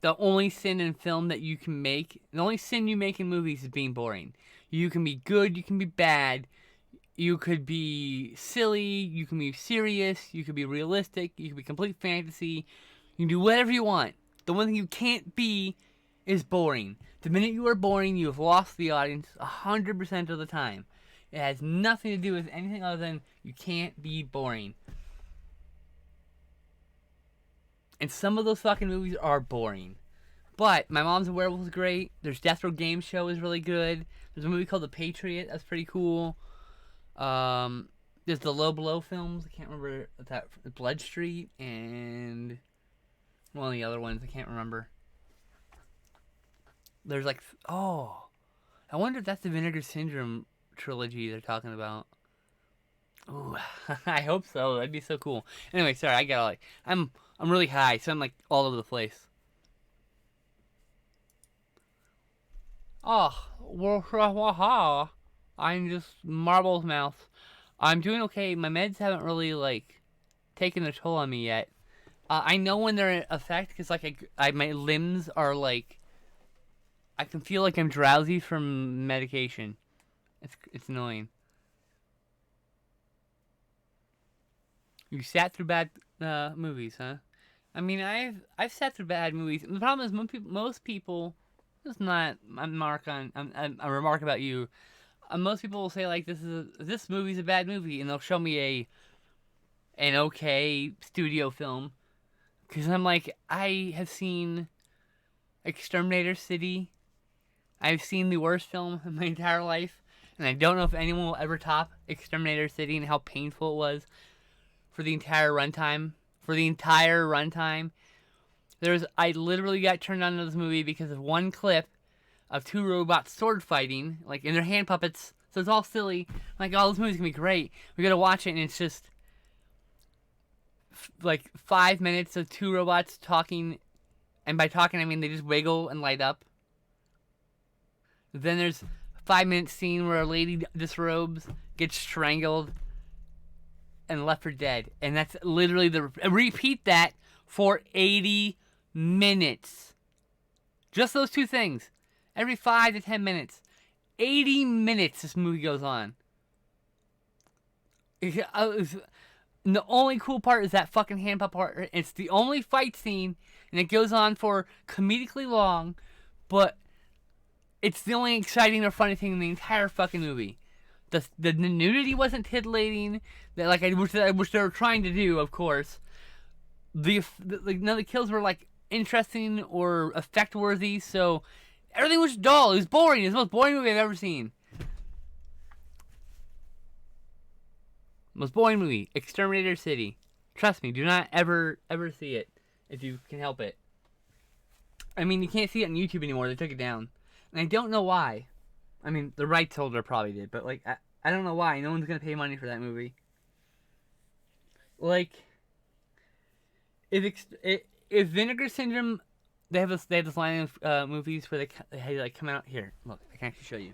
the only sin in film that you can make, the only sin you make in movies is being boring. You can be good, you can be bad, you could be silly, you can be serious, you could be realistic, you can be complete fantasy. You can do whatever you want. The one thing you can't be is boring. The minute you are boring, you have lost the audience 100% of the time. It has nothing to do with anything other than you can't be boring. And some of those fucking movies are boring. But My Mom's a Werewolf is great. There's Death Row Game Show is really good. There's a movie called The Patriot that's pretty cool. There's the Low Blow films. I can't remember that. Blood Street and one of the other ones. I can't remember. There's like I wonder if that's the Vinegar Syndrome trilogy they're talking about. Ooh, I hope so. That'd be so cool. Anyway, sorry, I got like I'm really high, so I'm like all over the place. Oh, waha! I'm just Marble's mouth. I'm doing okay. My meds haven't really like taken a toll on me yet. I know when they're in effect because like my limbs are like I can feel like I'm drowsy from medication. It's annoying. You sat through bad movies, huh? I mean, I've sat through bad movies. The problem is most people. It's not a remark about you. Most people will say like this movie's a bad movie, and they'll show me an okay studio film, because I'm like I have seen Exterminator City. I've seen the worst film in my entire life, and I don't know if anyone will ever top Exterminator City and how painful it was for the entire runtime. I literally got turned on to this movie because of one clip of two robots sword fighting, like in their hand puppets. So it's all silly. Like, oh, this movie's gonna be great. We gotta watch it, and it's just like 5 minutes of two robots talking, and by talking I mean they just wiggle and light up. Then there's a 5 minute scene where a lady disrobes, gets strangled, and left for dead. And that's literally repeat that for 80 minutes. Just those two things. Every 5 to 10 minutes. 80 minutes this movie goes on. The only cool part is that fucking hand puppet part. It's the only fight scene, and it goes on for comedically long, but it's the only exciting or funny thing in the entire fucking movie. The nudity wasn't titillating. That like I wish they were trying to do, of course. like none of the kills were like interesting or effect worthy. So everything was dull. It was boring. It was the most boring movie I've ever seen. Most boring movie, Exterminator City. Trust me, do not ever see it if you can help it. I mean, you can't see it on YouTube anymore. They took it down, and I don't know why. I mean, the rights holder probably did, but like I don't know why. No one's gonna pay money for that movie. Like, if Vinegar Syndrome, they have this line of movies where they like come out here. Look, I can actually show you.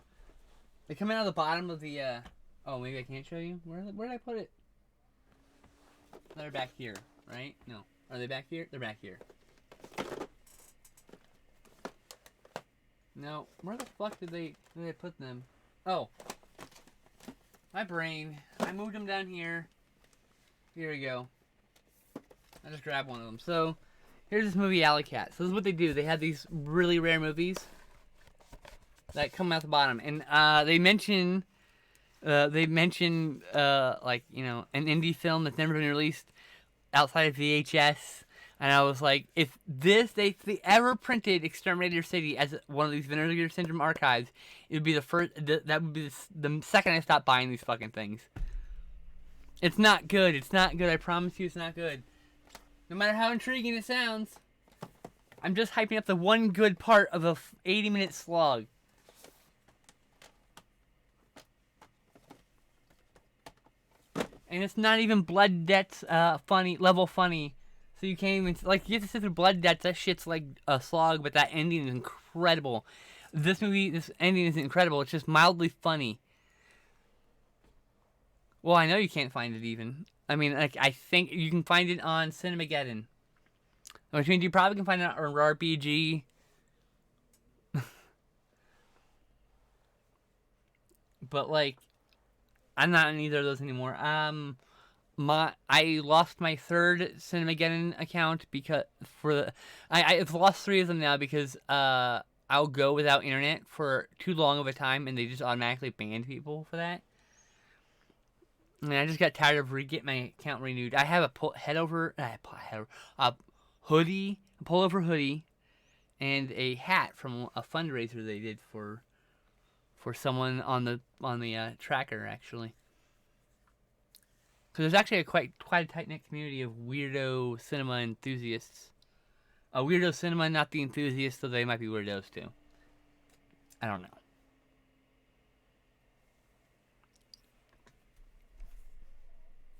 They come out of the bottom of the. Oh, maybe I can't show you. Where did I put it? They're back here, right? No, are they back here? They're back here. No, where the fuck did they put them? Oh, my brain. I moved them down here. Here we go. I just grabbed one of them. So, here's this movie, Alley Cat. So this is what they do. They have these really rare movies that come out the bottom, and they mention like, you know, an indie film that's never been released outside of VHS. And I was like, if they ever printed Exterminator City as one of these Vinegar Syndrome archives, it would be the first. That would be the second I stopped buying these fucking things. It's not good. It's not good. I promise you, it's not good. No matter how intriguing it sounds, I'm just hyping up the one good part of a 80-minute slog. And it's not even Blood Debt's funny. So you can't even, like, you have to sit through Blood Debts. That shit's like a slog, but that ending is incredible. This ending is incredible. It's just mildly funny. Well, I know you can't find it even. I mean, like, I think you can find it on Cinemageddon. Which means you probably can find it on RPG. But, like, I'm not in either of those anymore. I lost my third Cinemageddon account because I've lost 3 of them now because I'll go without internet for too long of a time and they just automatically ban people for that. And I just got tired of getting my account renewed. I have a pullover hoodie, and a hat from a fundraiser they did for someone on the tracker, actually. Because there's actually quite a tight-knit community of weirdo cinema enthusiasts. Weirdo cinema, not the enthusiasts, so they might be weirdos too. I don't know.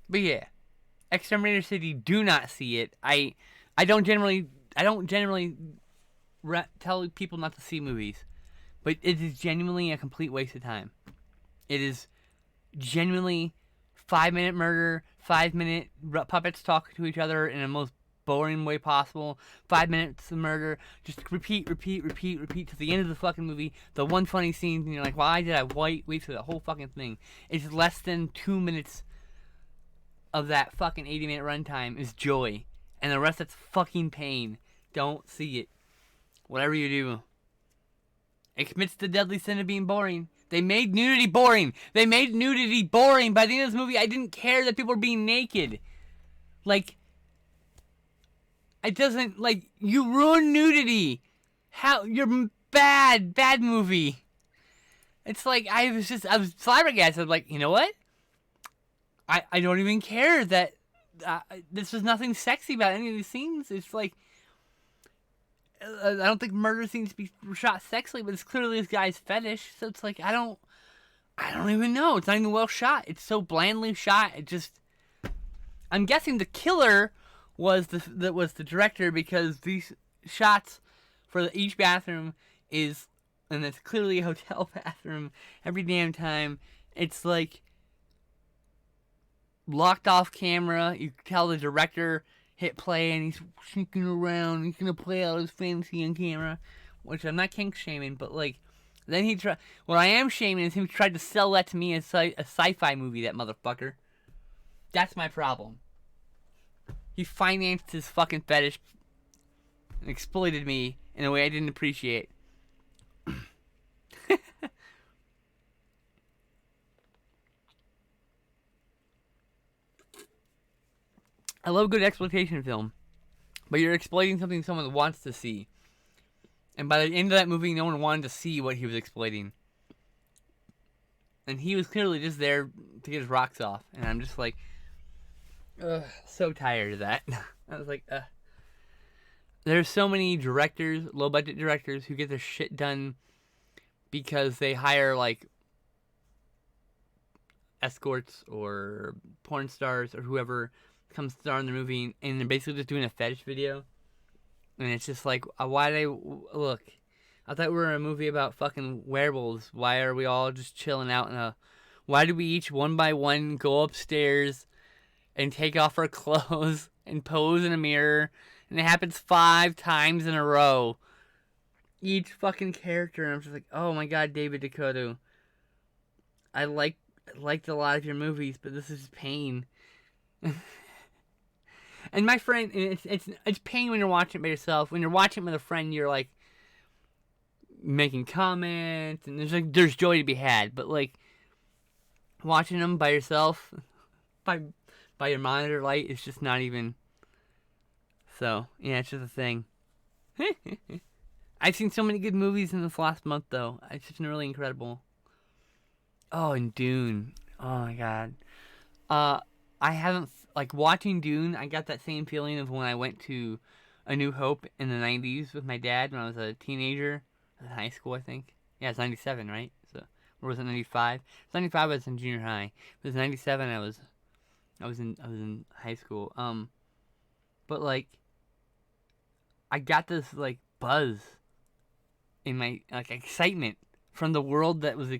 But yeah, Exterminator City. Do not see it. I don't generally tell people not to see movies, but it is genuinely a complete waste of time. It is genuinely 5-minute murder, 5-minute puppets talking to each other in the most boring way possible. 5 minutes of murder, just repeat to the end of the fucking movie. The one funny scene, and you're like, why did I wait for the whole fucking thing? It's less than 2 minutes of that fucking 80-minute runtime is joy, and the rest that's fucking pain. Don't see it. Whatever you do, it commits the deadly sin of being boring. They made nudity boring. By the end of this movie, I didn't care that people were being naked. Like, it doesn't, like, you ruin nudity. How, you're bad movie. It's like, I was flabbergasted. I'm like, you know what? I don't even care that this was nothing sexy about any of these scenes. It's like, I don't think murder seems to be shot sexually, but it's clearly this guy's fetish. So it's like, I don't even know. It's not even well shot. It's so blandly shot. It just, I'm guessing the killer was the director, because these shots for each bathroom is, and it's clearly a hotel bathroom every damn time. It's like locked off camera. You can tell the director hit play and he's sneaking around. He's gonna play out his fantasy on camera, which I'm not kink shaming, but like, then what I am shaming is he tried to sell that to me as a sci-fi movie. That motherfucker. That's my problem. He financed his fucking fetish and exploited me in a way I didn't appreciate. I love a good exploitation film. but you're exploiting something someone wants to see. And by the end of that movie, no one wanted to see what he was exploiting. And he was clearly just there to get his rocks off. And I'm just like, ugh, so tired of that. I was like, ugh. There's so many directors, low budget directors, who get their shit done because they hire like escorts or porn stars or whoever comes star in the movie, and they're basically just doing a fetish video. And it's just like, why do they look? I thought we were in a movie about fucking werewolves. Why are we all just chilling out in a? Why do we each one by one go upstairs and take off our clothes and pose in a mirror? And it happens 5 times in a row. Each fucking character, and I'm just like, oh my god, David Dakota. I liked a lot of your movies, but this is pain. And my friend, it's pain when you're watching it by yourself. When you're watching it with a friend, you're like making comments, and there's joy to be had. But like watching them by yourself, by your monitor light, it's just not even. So yeah, it's just a thing. I've seen so many good movies in this last month, though. It's just really incredible. Oh, and Dune. Oh my god. I haven't like watching Dune. I got that same feeling of when I went to A New Hope in the '90s with my dad when I was a teenager, in high school, I think. Yeah, it's '97, right? So, or was it '95? '95 I was in junior high. It was '97. I was in high school. But like, I got this like buzz in my like excitement from the world that was.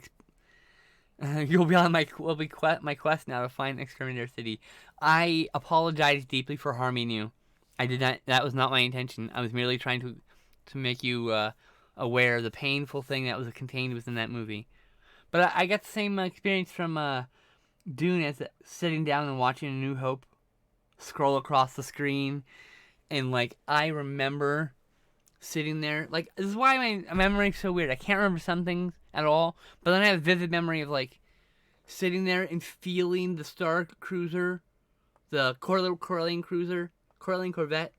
You'll be on my quest now to find Exterminator City. I apologize deeply for harming you. I did not. That was not my intention. I was merely trying to make you aware of the painful thing that was contained within that movie. But I got the same experience from Dune as sitting down and watching A New Hope scroll across the screen, and like I remember sitting there. Like this is why my memory's so weird. I can't remember some things at all, but then I have a vivid memory of like sitting there and feeling the Star Cruiser, the Corellian Corvette,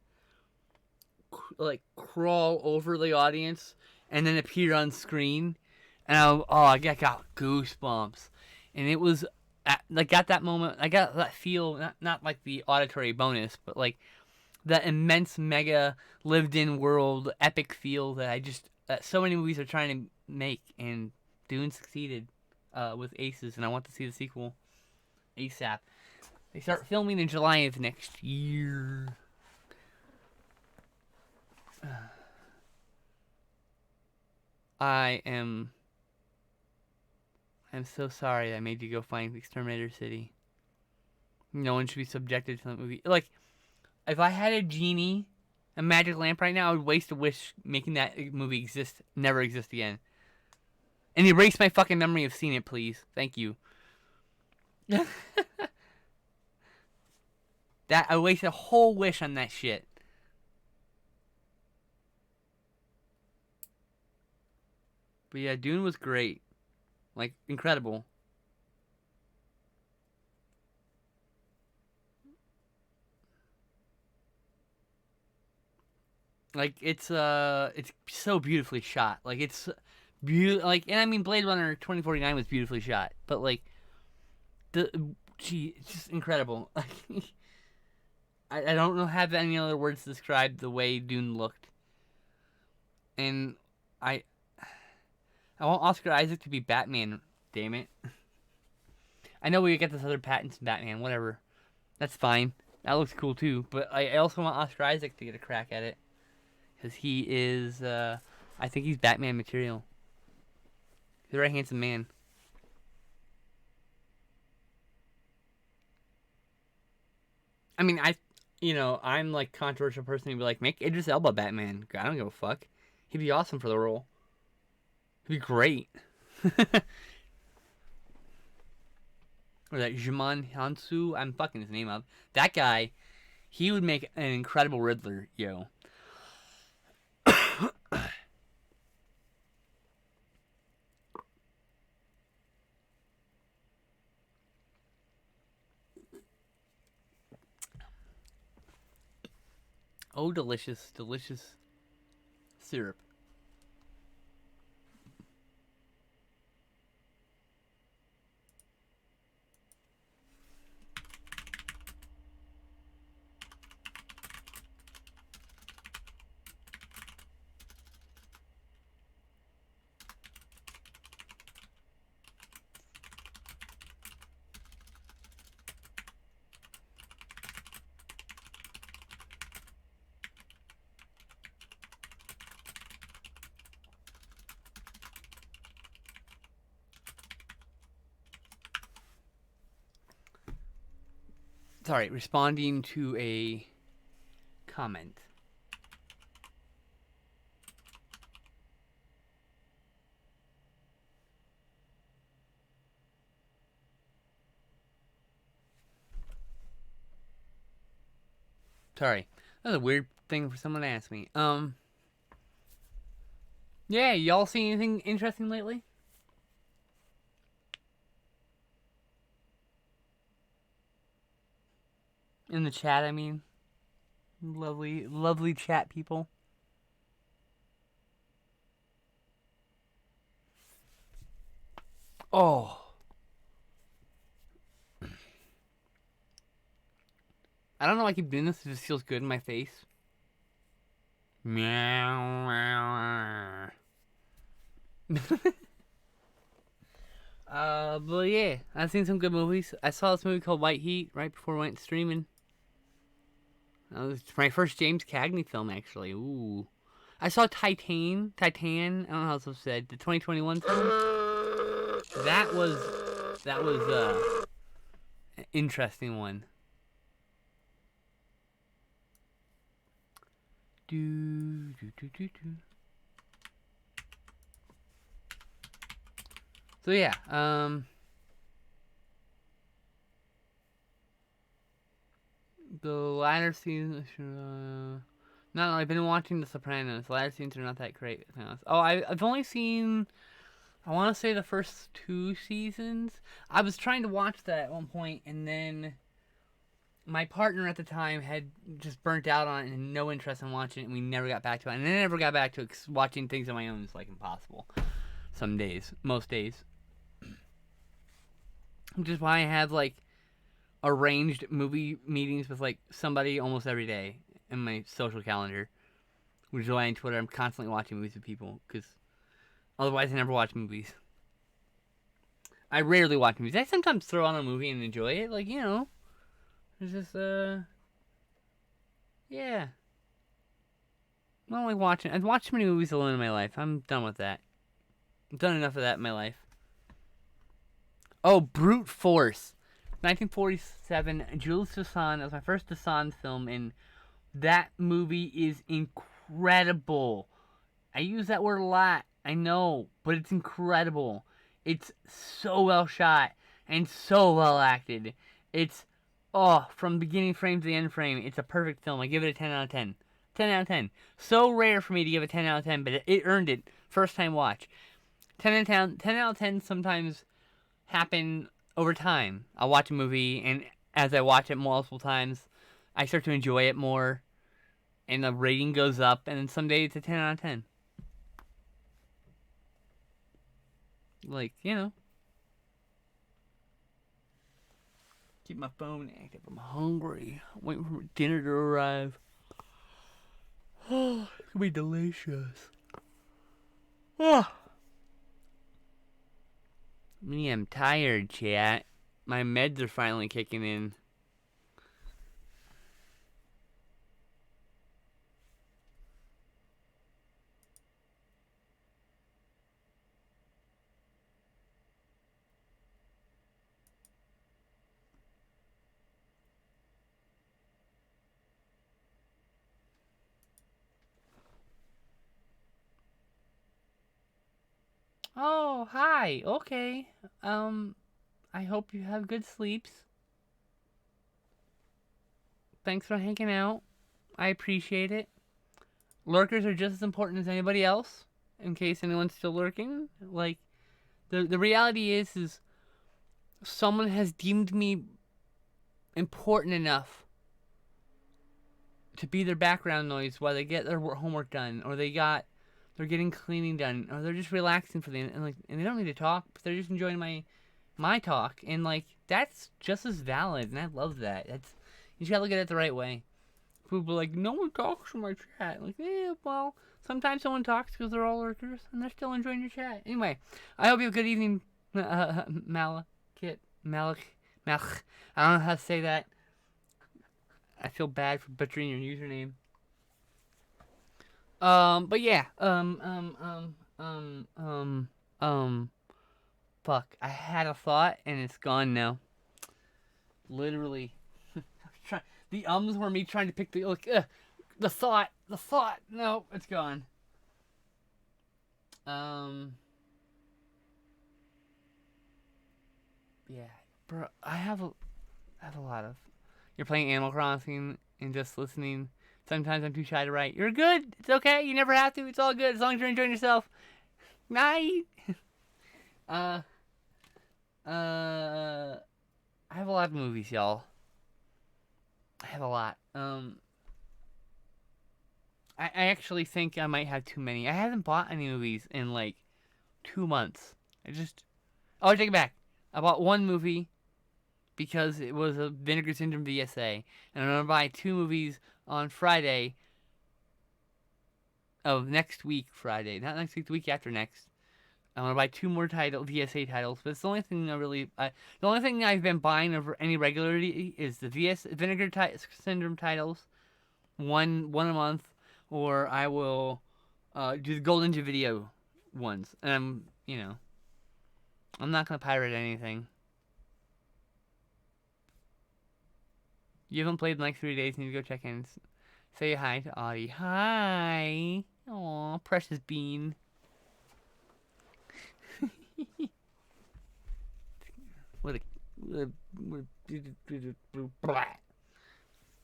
like crawl over the audience and then appear on screen, and I got goosebumps, and it was like at that moment I got that feel, not like the auditory bonus, but like that immense mega lived in world epic feel that so many movies are trying to make, and Dune succeeded with Aces, and I want to see the sequel ASAP. They start filming in July of next year. I'm so sorry I made you go find Exterminator City. No one should be subjected to that movie. Like, if I had a genie, a magic lamp right now, I would waste a wish making that movie never exist again. And erase my fucking memory of seeing it, please. Thank you. I wasted a whole wish on that shit. But yeah, Dune was great. Like, incredible. Like, it's so beautifully shot. Like, it's and I mean, Blade Runner 2049 was beautifully shot. But, like, it's just incredible. I don't have any other words to describe the way Dune looked. And I want Oscar Isaac to be Batman, damn it. I know we get this other Pattinson Batman, whatever. That's fine. That looks cool too. But I also want Oscar Isaac to get a crack at it. Because he is, I think he's Batman material. He's a very handsome man. I mean, I'm like controversial person who'd be like, make Idris Elba Batman. I don't give a fuck. He'd be awesome for the role. He'd be great. Or that Djimon Hounsou, I'm fucking his name up. That guy, he would make an incredible Riddler, yo. Oh, delicious, delicious syrup. Sorry, responding to a comment. Sorry, that was a weird thing for someone to ask me. Yeah, y'all see anything interesting lately? In the chat, I mean. Lovely, lovely chat people. Oh. I don't know why I keep doing this. It just feels good in my face. Meow. But yeah, I've seen some good movies. I saw this movie called White Heat right before it went streaming. That was my first James Cagney film, actually. Ooh. I saw Titan, I don't know how it's said, the 2021 film. That was an interesting one. Do. So yeah, the latter season. No, I've been watching The Sopranos. The latter scenes are not that great. Oh, I've only seen, I want to say, the first 2 seasons. I was trying to watch that at one point, and then my partner at the time had just burnt out on it and no interest in watching it, and we never got back to it. And I never got back to it 'cause watching things on my own is like impossible. Some days, most days. Which is why I have like arranged movie meetings with like somebody almost every day in my social calendar. Which is why on Twitter I'm constantly watching movies with people, because otherwise I never watch movies. I rarely watch movies. I sometimes throw on a movie and enjoy it, like, you know. It's just yeah. I don't like watching. I've watched too many movies alone in my life. I'm done with that. I've done enough of that in my life. Oh, Brute Force. 1947, Jules Dassin. That was my first Dassin film, and that movie is incredible. I use that word a lot. I know, but it's incredible. It's so well shot and so well acted. It's, from beginning frame to the end frame, it's a perfect film. I give it a 10 out of 10. 10 out of 10. So rare for me to give a 10 out of 10, but it earned it. First time watch. 10 out of 10, 10 out of 10 sometimes happen over time. I'll watch a movie, and as I watch it multiple times, I start to enjoy it more, and the rating goes up, and then someday it's a 10 out of 10. Like, you know. Keep my phone active. I'm hungry. I'm waiting for dinner to arrive. Oh, it's gonna be delicious. Oh. Me, I'm tired, chat. My meds are finally kicking in. Oh, hi. Okay. I hope you have good sleeps. Thanks for hanging out. I appreciate it. Lurkers are just as important as anybody else, in case anyone's still lurking. Like, the reality is someone has deemed me important enough to be their background noise while they get their homework done, or they're getting cleaning done, or they're just relaxing for them, and they don't need to talk, but they're just enjoying my talk, and like that's just as valid, and I love that. That's you just gotta look at it the right way. People are like, no one talks in my chat. Like, yeah, well, sometimes someone talks because they're all lurkers and they're still enjoying your chat. Anyway, I hope you have a good evening, Malakit, Malak. I don't know how to say that. I feel bad for butchering your username. But yeah, fuck. I had a thought and it's gone now. Literally. The ums were me trying to pick the thought. No, it's gone. Yeah, bro. I have a lot of. You're playing Animal Crossing and just listening. Sometimes I'm too shy to write. You're good. It's okay. You never have to. It's all good as long as you're enjoying yourself. Night. I have a lot of movies, y'all. I have a lot. I actually think I might have too many. I haven't bought any movies in like 2 months. I take it back. I bought one movie because it was a Vinegar Syndrome VSA, and I'm gonna buy 2 movies on Friday of next week. Friday, not next week, the week after next. I'm gonna buy 2 more VSA titles, but it's the only thing the only thing I've been buying of any regularity is the Vinegar Syndrome titles, one a month, or I will do the Gold Ninja Video ones, and I'm not gonna pirate anything. You haven't played in like 3 days, you need to go check in. Say hi to Audie. Hi. Aw, precious bean. What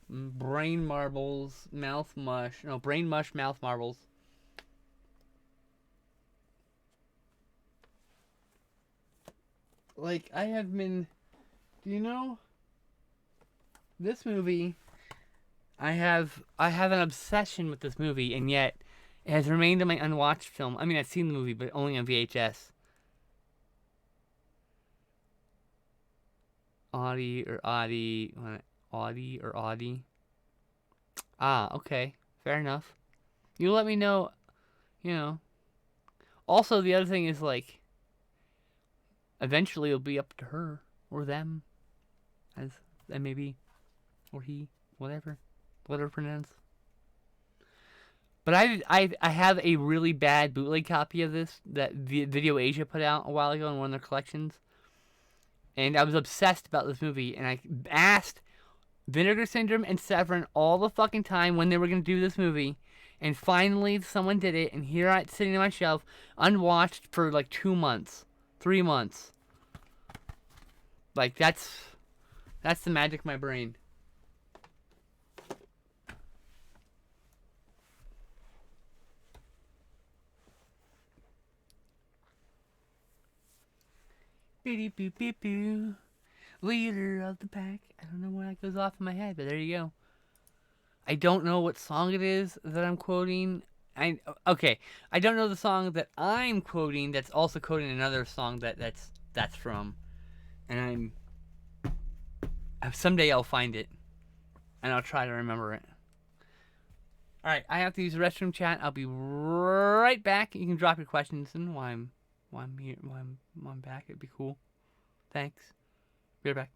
brain marbles, mouth mush. No, brain mush, mouth marbles. Like, I have been. Do you know? This movie. I have an obsession with this movie, and yet it has remained in my unwatched film. I mean, I've seen the movie, but only on VHS. Audie or Audie. Audie or Audie. Ah, okay. Fair enough. You let me know, you know. Also, the other thing is, like, eventually it'll be up to her or them, as and maybe, or he, whatever pronounce. But I have a really bad bootleg copy of this that Video Asia put out a while ago in one of their collections, and I was obsessed about this movie, and I asked Vinegar Syndrome and Severin all the fucking time when they were gonna do this movie, and finally someone did it, and here it's sitting on my shelf, unwatched for like 2 months, 3 months. Like that's the magic of my brain. Beep beep beep beep. Leader of the pack. I don't know why that goes off in my head, but there you go. I don't know what song it is that I'm quoting. I don't know the song that I'm quoting that's also quoting another song that's from, and someday I'll find it, and I'll try to remember it. All right, I have to use the restroom chat. I'll be right back. You can drop your questions and why I'm here, why I'm back. It'd be cool. Thanks. Be right back.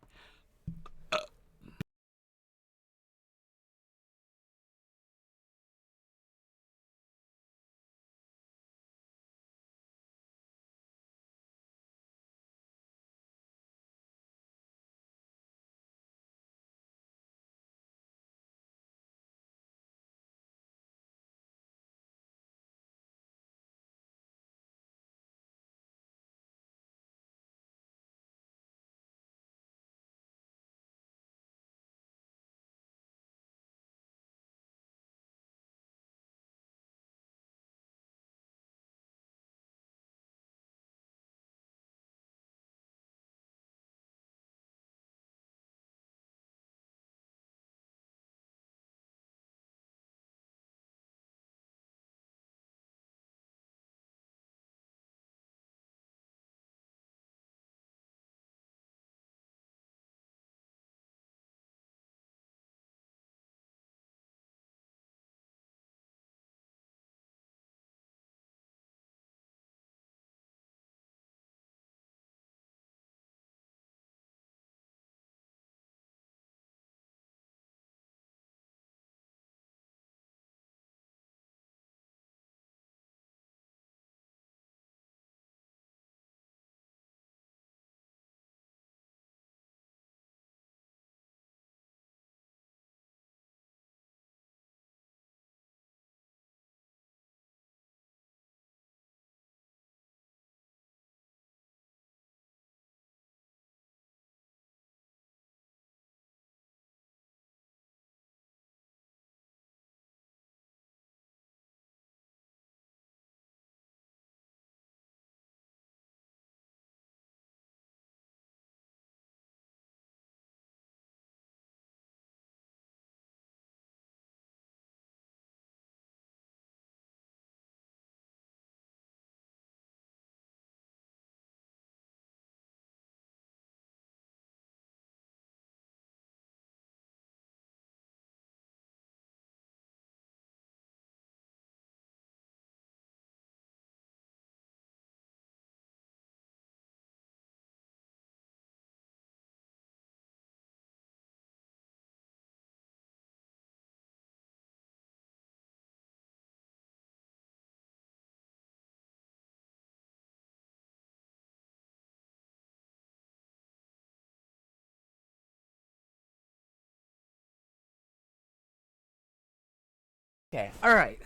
Okay, alright.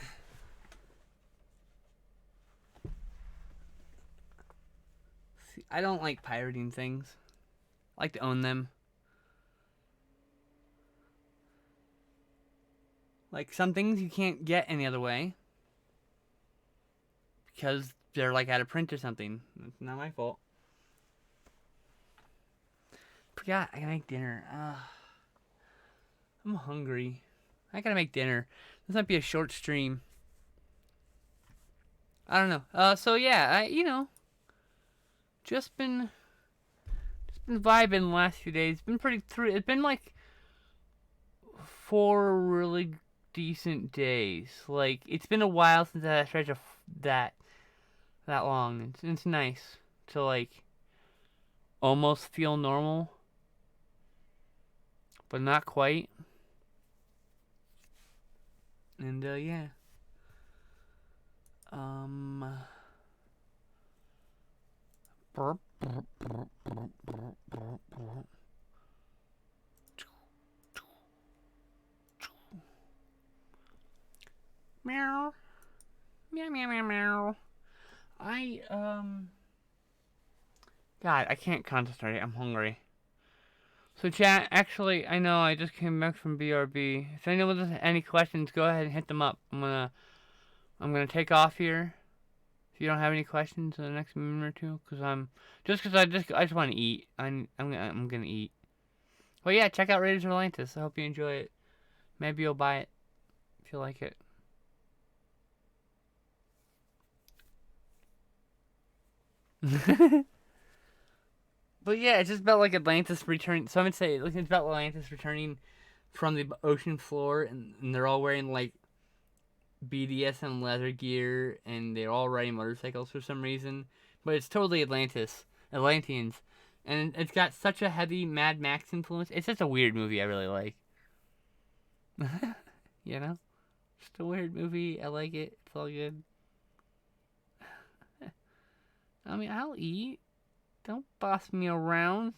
See, I don't like pirating things. I like to own them. Like, some things you can't get any other way. Because they're, like, out of print or something. It's not my fault. Forgot, I gotta make dinner. I'm hungry. I gotta make dinner. This might be a short stream. I don't know. So yeah, just been vibing the last few days. It's been it's been like 4 really decent days. Like, it's been a while since I had a stretch of that long. It's nice to, like, almost feel normal, but not quite. And yeah. Burp, burp, burp, burp, burp, burp, burp. Meow. Meow, meow, meow, meow. God, I can't concentrate. I'm hungry. So chat, actually, I know I just came back from BRB. If anyone has any questions, go ahead and hit them up. I'm gonna take off here. If you don't have any questions in the next minute or two, because I just want to eat. I'm gonna eat. Well, yeah, check out Raiders of Atlantis. I hope you enjoy it. Maybe you'll buy it if you like it. But yeah, it's just about like Atlantis returning. Some would say it's about Atlantis returning from the ocean floor, and they're all wearing like BDSM leather gear, and they're all riding motorcycles for some reason. But it's totally Atlanteans, and it's got such a heavy Mad Max influence. It's just a weird movie I really like. You know, just a weird movie. I like it. It's all good. I mean, I'll eat. Don't boss me around.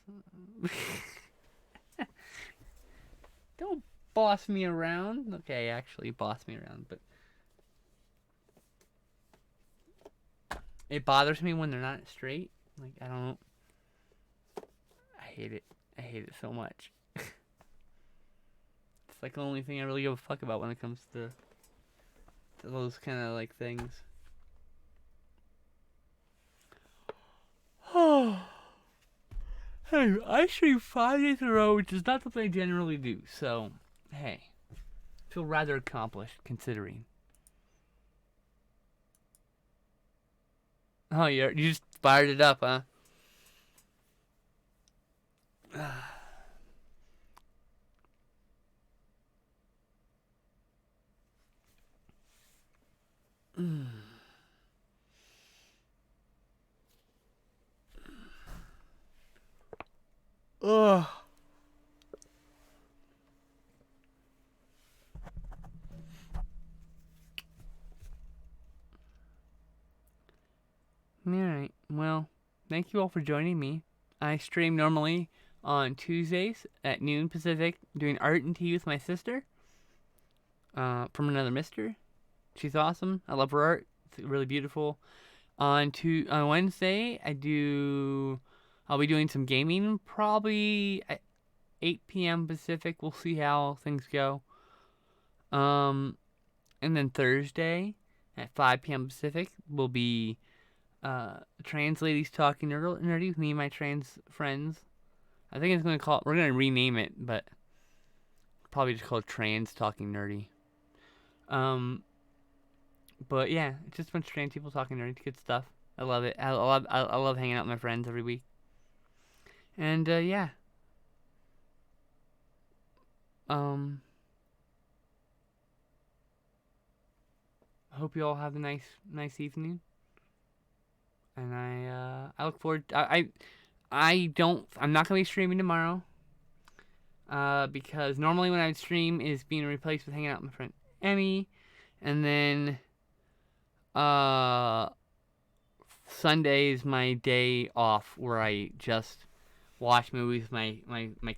Don't boss me around. Okay, actually boss me around, but it bothers me when they're not straight. Like, I don't know. I hate it. I hate it so much. It's like the only thing I really give a fuck about when it comes to those kind of like things. Oh. Hey, I stream 5 days in a row, which is not something I generally do. So, hey, I feel rather accomplished considering. Oh, you just fired it up, huh? Ugh. Alright, well, thank you all for joining me. I stream normally on Tuesdays at noon Pacific, doing art and tea with my sister. From another mister. She's awesome. I love her art. It's really beautiful. On Wednesday, I'll be doing some gaming, probably at 8 p.m. Pacific. We'll see how things go. And then Thursday at 5 p.m. Pacific will be trans ladies talking nerdy with me and my trans friends. I think we're gonna rename it, but probably just call it Trans Talking Nerdy. But yeah, it's just a bunch of trans people talking nerdy, good stuff. I love it. I love hanging out with my friends every week. And yeah. I hope you all have a nice evening. And I look forward. I'm not gonna be streaming tomorrow. Because normally when I stream is being replaced with hanging out with my friend Emmy, and then Sunday is my day off where I just watch movies with my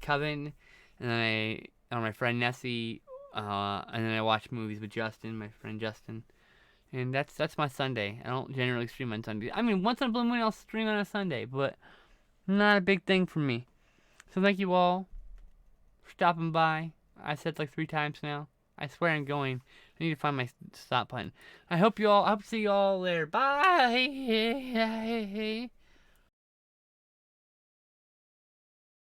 coven, and then my friend Nessie And then I watch movies with Justin, my friend Justin. And that's my Sunday. I don't generally stream on Sunday. I mean, once in a blue moon I'll stream on a Sunday, but not a big thing for me. So thank you all for stopping by. I said like 3 times now. I swear I'm going. I need to find my stop button. I hope to see you all there. Bye.